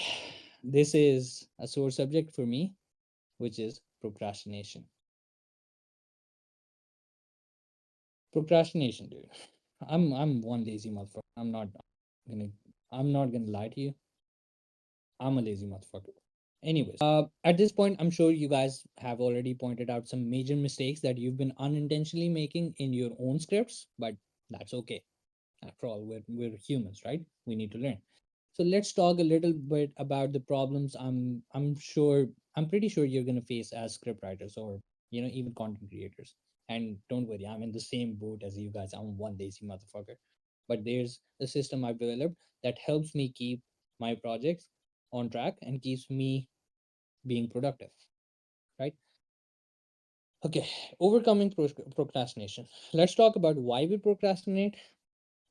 this is a sore subject for me, which is procrastination. Procrastination, dude. I'm one lazy motherfucker. Gonna I'm not gonna lie to you. I'm a lazy motherfucker. Anyways, at this point, I'm sure you guys have already pointed out some major mistakes that you've been unintentionally making in your own scripts, but that's okay. After all, we're humans, right? We need to learn. So let's talk a little bit about the problems I'm pretty sure you're gonna face as script writers or even content creators. And don't worry, I'm in the same boat as you guys. I'm one lazy motherfucker. But there's a system I've developed that helps me keep my projects on track and keeps me being productive, right? Okay, overcoming procrastination. Let's talk about why we procrastinate,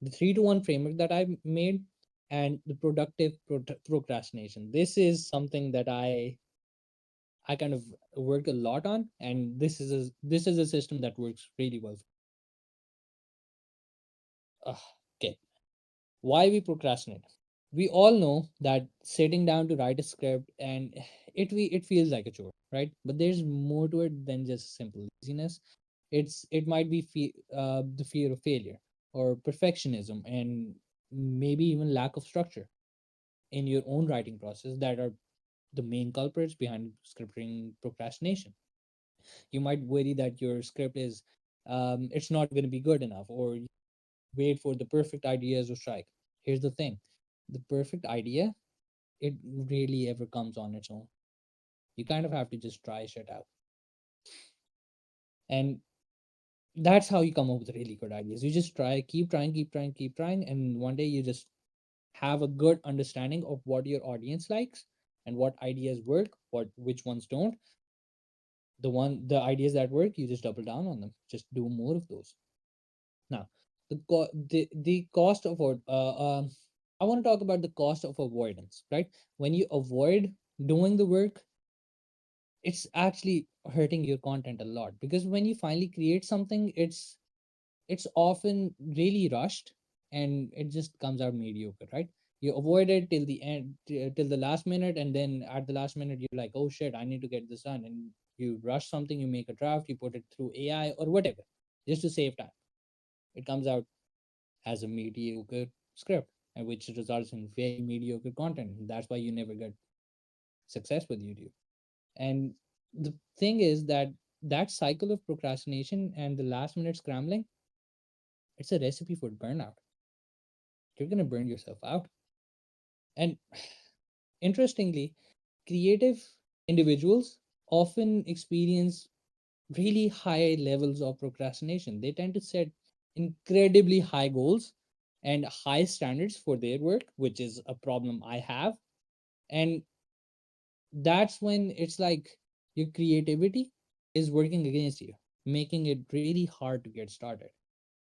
the 3 to 1 framework that I made, and the productive procrastination. This is something that I kind of work a lot on, and this is a system that works really well. Okay, why we procrastinate? We all know that sitting down to write a script and it feels like a chore, right? But there's more to it than just simple laziness. It might be the fear of failure or perfectionism and maybe even lack of structure in your own writing process that are the main culprits behind scripting procrastination. You might worry that your script is it's not going to be good enough, or you wait for the perfect ideas to strike. Here's the thing: the perfect idea, it really ever comes on its own. You kind of have to just try shit out, and that's how you come up with really good ideas. You just try, keep trying, and one day you just have a good understanding of what your audience likes and what ideas work, which ones don't. The ideas that work, you just double down on them, just do more of those. Now, the cost of I want to talk about the cost of avoidance, right? When you avoid doing the work, it's actually hurting your content a lot, because when you finally create something, it's often really rushed and it just comes out mediocre, right? You avoid it till the end, till the last minute, and then at the last minute you're like, oh shit, I need to get this done, and you rush something, you make a draft, you put it through AI or whatever, just to save time. It comes out as a mediocre script, and which results in very mediocre content. That's why you never get success with YouTube. And the thing is that that cycle of procrastination and the last minute scrambling, it's a recipe for burnout. You're going to burn yourself out. And interestingly, creative individuals often experience really high levels of procrastination. They tend to set incredibly high goals and high standards for their work, which is a problem I have. And that's when it's like your creativity is working against you, making it really hard to get started.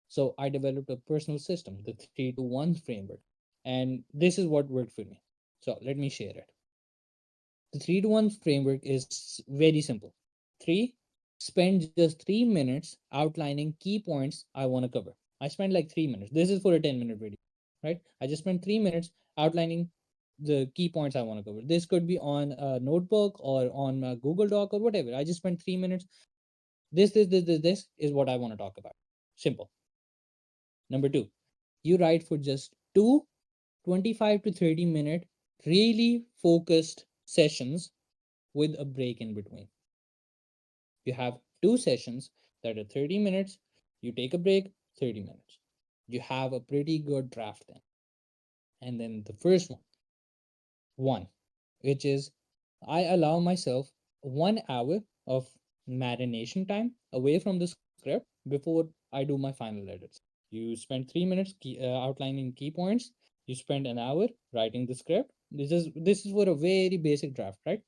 So I developed a personal system, the 3 to 1 framework, and this is what worked for me. So let me share it. The 3 to 1 framework is very simple. Three, spend just 3 minutes outlining key points I want to cover. I spend like 3 minutes. This is for a 10-minute video, right? I just spend 3 minutes outlining the key points I want to cover. This could be on a notebook or on a Google Doc or whatever. I just spend 3 minutes. This is what I want to talk about. Simple. Number two, you write for just 25 to 30 minute, really focused sessions with a break in between. You have two sessions that are 30 minutes, you take a break, 30 minutes. You have a pretty good draft then. And then the first one, which is I allow myself 1 hour of marination time away from the script before I do my final edits. You spend 3 minutes outlining key points. You spend an hour writing the script. This is for a very basic draft, right?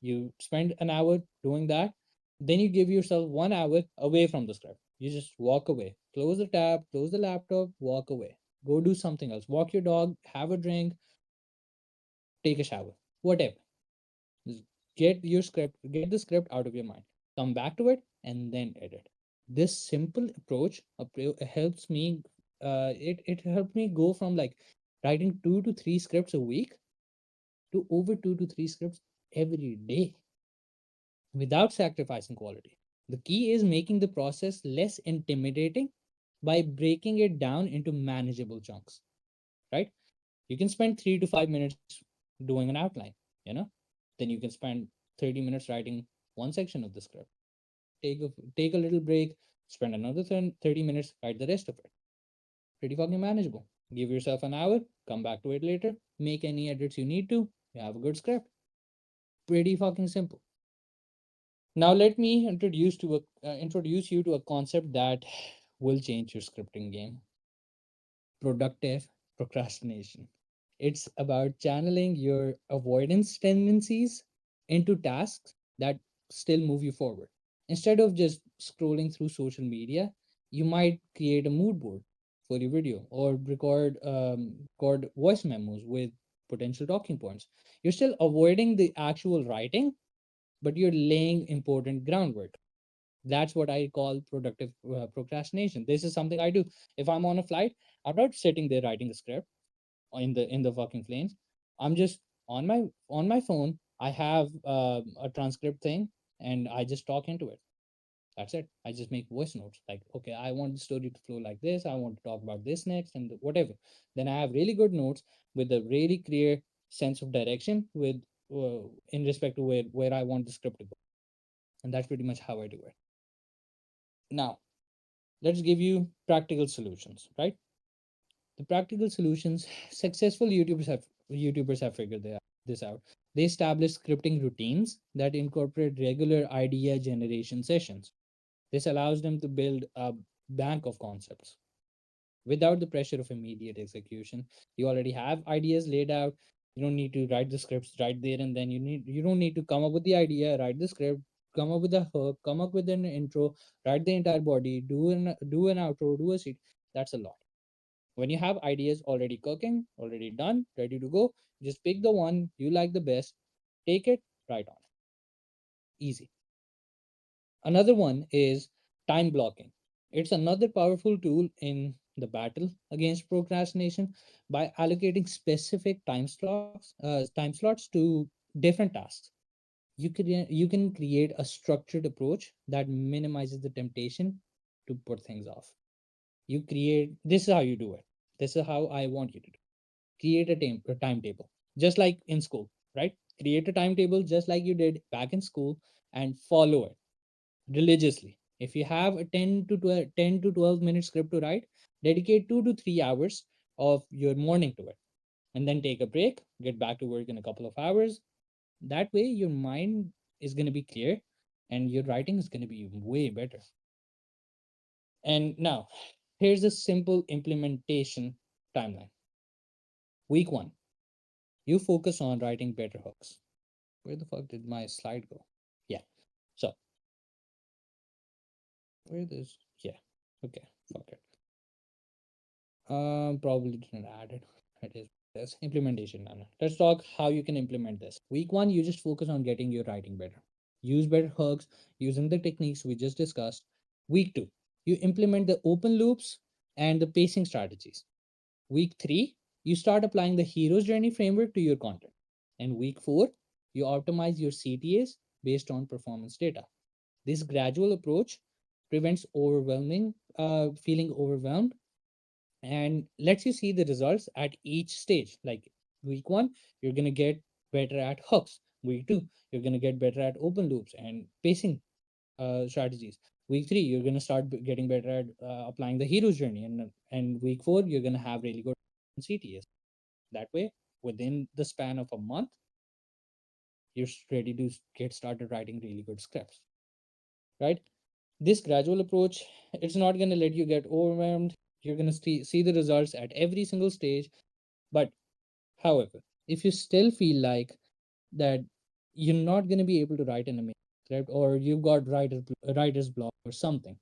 You spend an hour doing that. Then you give yourself 1 hour away from the script. You just walk away, close the tab, close the laptop, walk away, go do something else, walk your dog, have a drink, take a shower, whatever. Just get the script out of your mind, come back to it, and then edit. This simple approach helps me. It helped me go from like writing 2 to 3 scripts a week to over 2 to 3 scripts every day without sacrificing quality. The key is making the process less intimidating by breaking it down into manageable chunks, right? You can spend 3 to 5 minutes doing an outline, you know, then you can spend 30 minutes writing one section of the script. Take a little break, spend another 30 minutes, write the rest of it. Pretty fucking manageable. Give yourself an hour, come back to it later, make any edits you need to, you have a good script. Pretty fucking simple. Now let me introduce you to a concept that will change your scripting game. Productive procrastination. It's about channeling your avoidance tendencies into tasks that still move you forward. Instead of just scrolling through social media, you might create a mood board for your video or record voice memos with potential talking points. You're still avoiding the actual writing, but you're laying important groundwork. That's what I call productive procrastination. This is something I do. If I'm on a flight, I'm not sitting there writing a script in the fucking planes. I'm just on my phone. I have a transcript thing, and I just talk into it. That's it. I just make voice notes like, okay, I want the story to flow like this. I want to talk about this next, and whatever. Then I have really good notes with a really clear sense of direction with in respect to where I want the script to go, and that's pretty much how I do it. Now, let's give you practical solutions, right? The practical solutions, successful YouTubers have figured this out. They establish scripting routines that incorporate regular idea generation sessions. This allows them to build a bank of concepts without the pressure of immediate execution. You already have ideas laid out. You don't need to write the scripts right there and then. You don't need to come up with the idea, write the script, come up with a hook, come up with an intro, write the entire body, do an outro, do a seat. That's a lot. When you have ideas already cooking, already done, ready to go, just pick the one you like the best, take it, write on it. Easy. Another one is time blocking. It's another powerful tool in the battle against procrastination. By allocating specific time slots to different tasks. You can create a structured approach that minimizes the temptation to put things off. This is how you do it. This is how I want you to do. Create a timetable, just like in school, right? Create a timetable just like you did back in school and follow it religiously. If you have a 10 to 12 minute script to write, dedicate 2 to 3 hours of your morning to it, and then take a break, get back to work in a couple of hours. That way your mind is going to be clear and your writing is going to be way better. And now here's a simple implementation timeline. Week one, you focus on writing better hooks. Where the fuck did my slide go? Yeah. So where this? Yeah. Okay. Fuck it. Probably didn't add it. It is this implementation. Now, let's talk how you can implement this. Week one, you just focus on getting your writing better. Use better hooks using the techniques we just discussed. Week two, you implement the open loops and the pacing strategies. Week three, you start applying the hero's journey framework to your content. And week four, you optimize your CTAs based on performance data. This gradual approach prevents feeling overwhelmed and lets you see the results at each stage. Like week one, you're going to get better at hooks. Week two, you're going to get better at open loops and pacing strategies. Week three, you're going to start getting better at applying the hero's journey. And week four, you're going to have really good CTAs. That way, within the span of a month, you're ready to get started writing really good scripts, right? This gradual approach, it's not going to let you get overwhelmed. You're going to see the results at every single stage. But however, if you still feel like that you're not going to be able to write an amazing script, or you've got writer's block or something,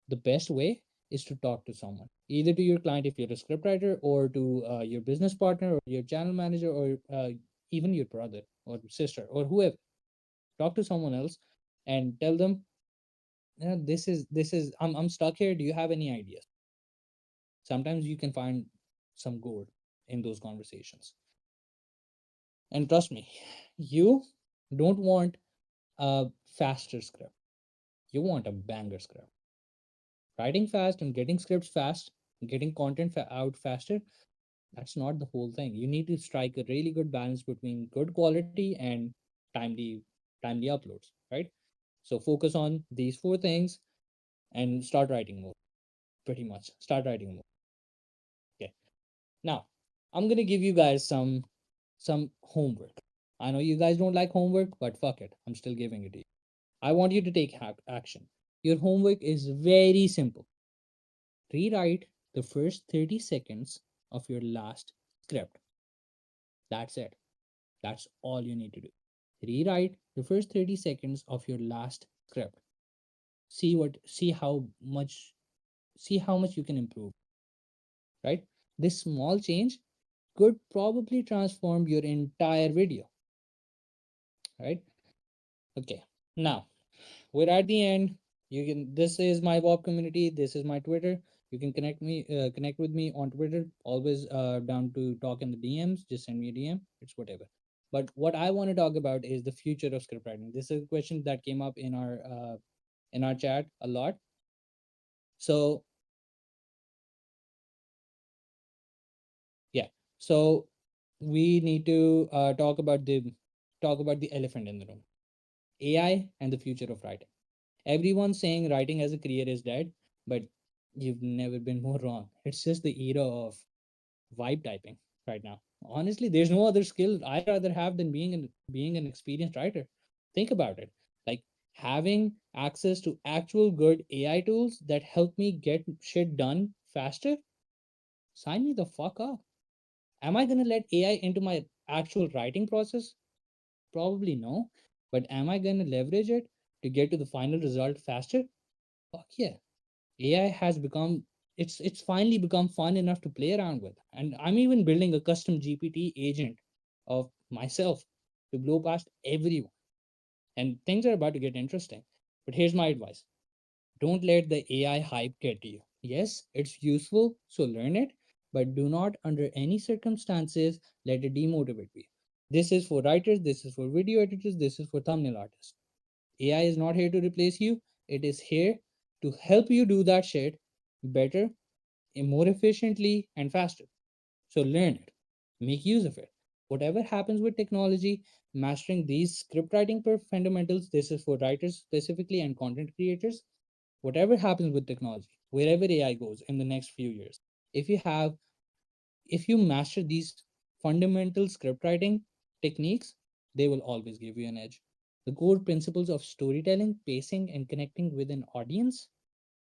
the best way is to talk to someone, either to your client if you're a scriptwriter, or to your business partner or your channel manager, or even your brother or sister or whoever. Talk to someone else and tell them, this is I'm stuck here. Do you have any ideas? Sometimes you can find some gold in those conversations. And trust me, you don't want a faster script. You want a banger script. Writing fast and getting scripts fast, getting content out faster, that's not the whole thing. You need to strike a really good balance between good quality and timely timely uploads, right? So focus on these four things and start writing more. Pretty much. Start writing more. Okay. Now, I'm gonna give you guys some homework. I know you guys don't like homework, but fuck it. I'm still giving it to you. I want you to take action. Your homework is very simple. Rewrite the first 30 seconds of your last script. That's it. That's all you need to do. Rewrite the first 30 seconds of your last script. See how much you can improve, right? This small change could probably transform your entire video, right? Okay. Now, we're at the end. This is my WOP community, this is my Twitter. You can connect with me on Twitter, always down to talk in the DMs. Just send me a DM, it's whatever. But what I want to talk about is the future of script writing. This is a question that came up in our chat a lot. So yeah, so we need to talk about the elephant in the room: AI and the future of writing. Everyone's saying writing as a career is dead, but you've never been more wrong. It's just the era of vibe typing right now. Honestly, there's no other skill I'd rather have than being an experienced writer. Think about it. Like having access to actual good AI tools that help me get shit done faster. Sign me the fuck up. Am I gonna let AI into my actual writing process? Probably no. But am I gonna leverage it to get to the final result faster? Fuck yeah. AI has become it's finally become fun enough to play around with. And I'm even building a custom GPT agent of myself to blow past everyone. And things are about to get interesting. But here's my advice. Don't let the AI hype get to you. Yes, it's useful, so learn it, but do not under any circumstances let it demotivate you. This is for writers, this is for video editors, this is for thumbnail artists. AI is not here to replace you. It is here to help you do that shit better, more efficiently, and faster. So learn it, make use of it. Whatever happens with technology, mastering these script writing fundamentals, this is for writers specifically and content creators. Whatever happens with technology, wherever AI goes in the next few years, if you have, if you master these fundamental script writing techniques, they will always give you an edge. The core principles of storytelling, pacing, and connecting with an audience,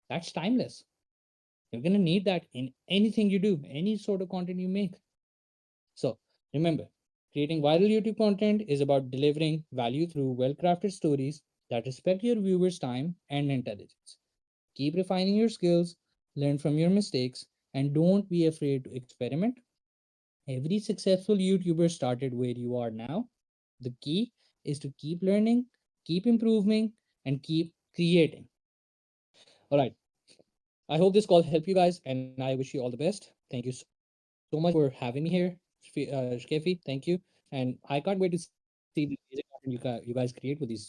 that's timeless. You're going to need that in anything you do, any sort of content you make. So remember, creating viral YouTube content is about delivering value through well crafted stories that respect your viewers' time and intelligence. Keep refining your skills, learn from your mistakes, and don't be afraid to experiment. Every successful YouTuber started where you are now. The key is to keep learning, keep improving, and keep creating. All right. I hope this call helped you guys, and I wish you all the best. Thank you so much for having me here, Shkefi. Thank you, and I can't wait to see the amazing content you guys create with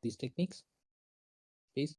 these techniques.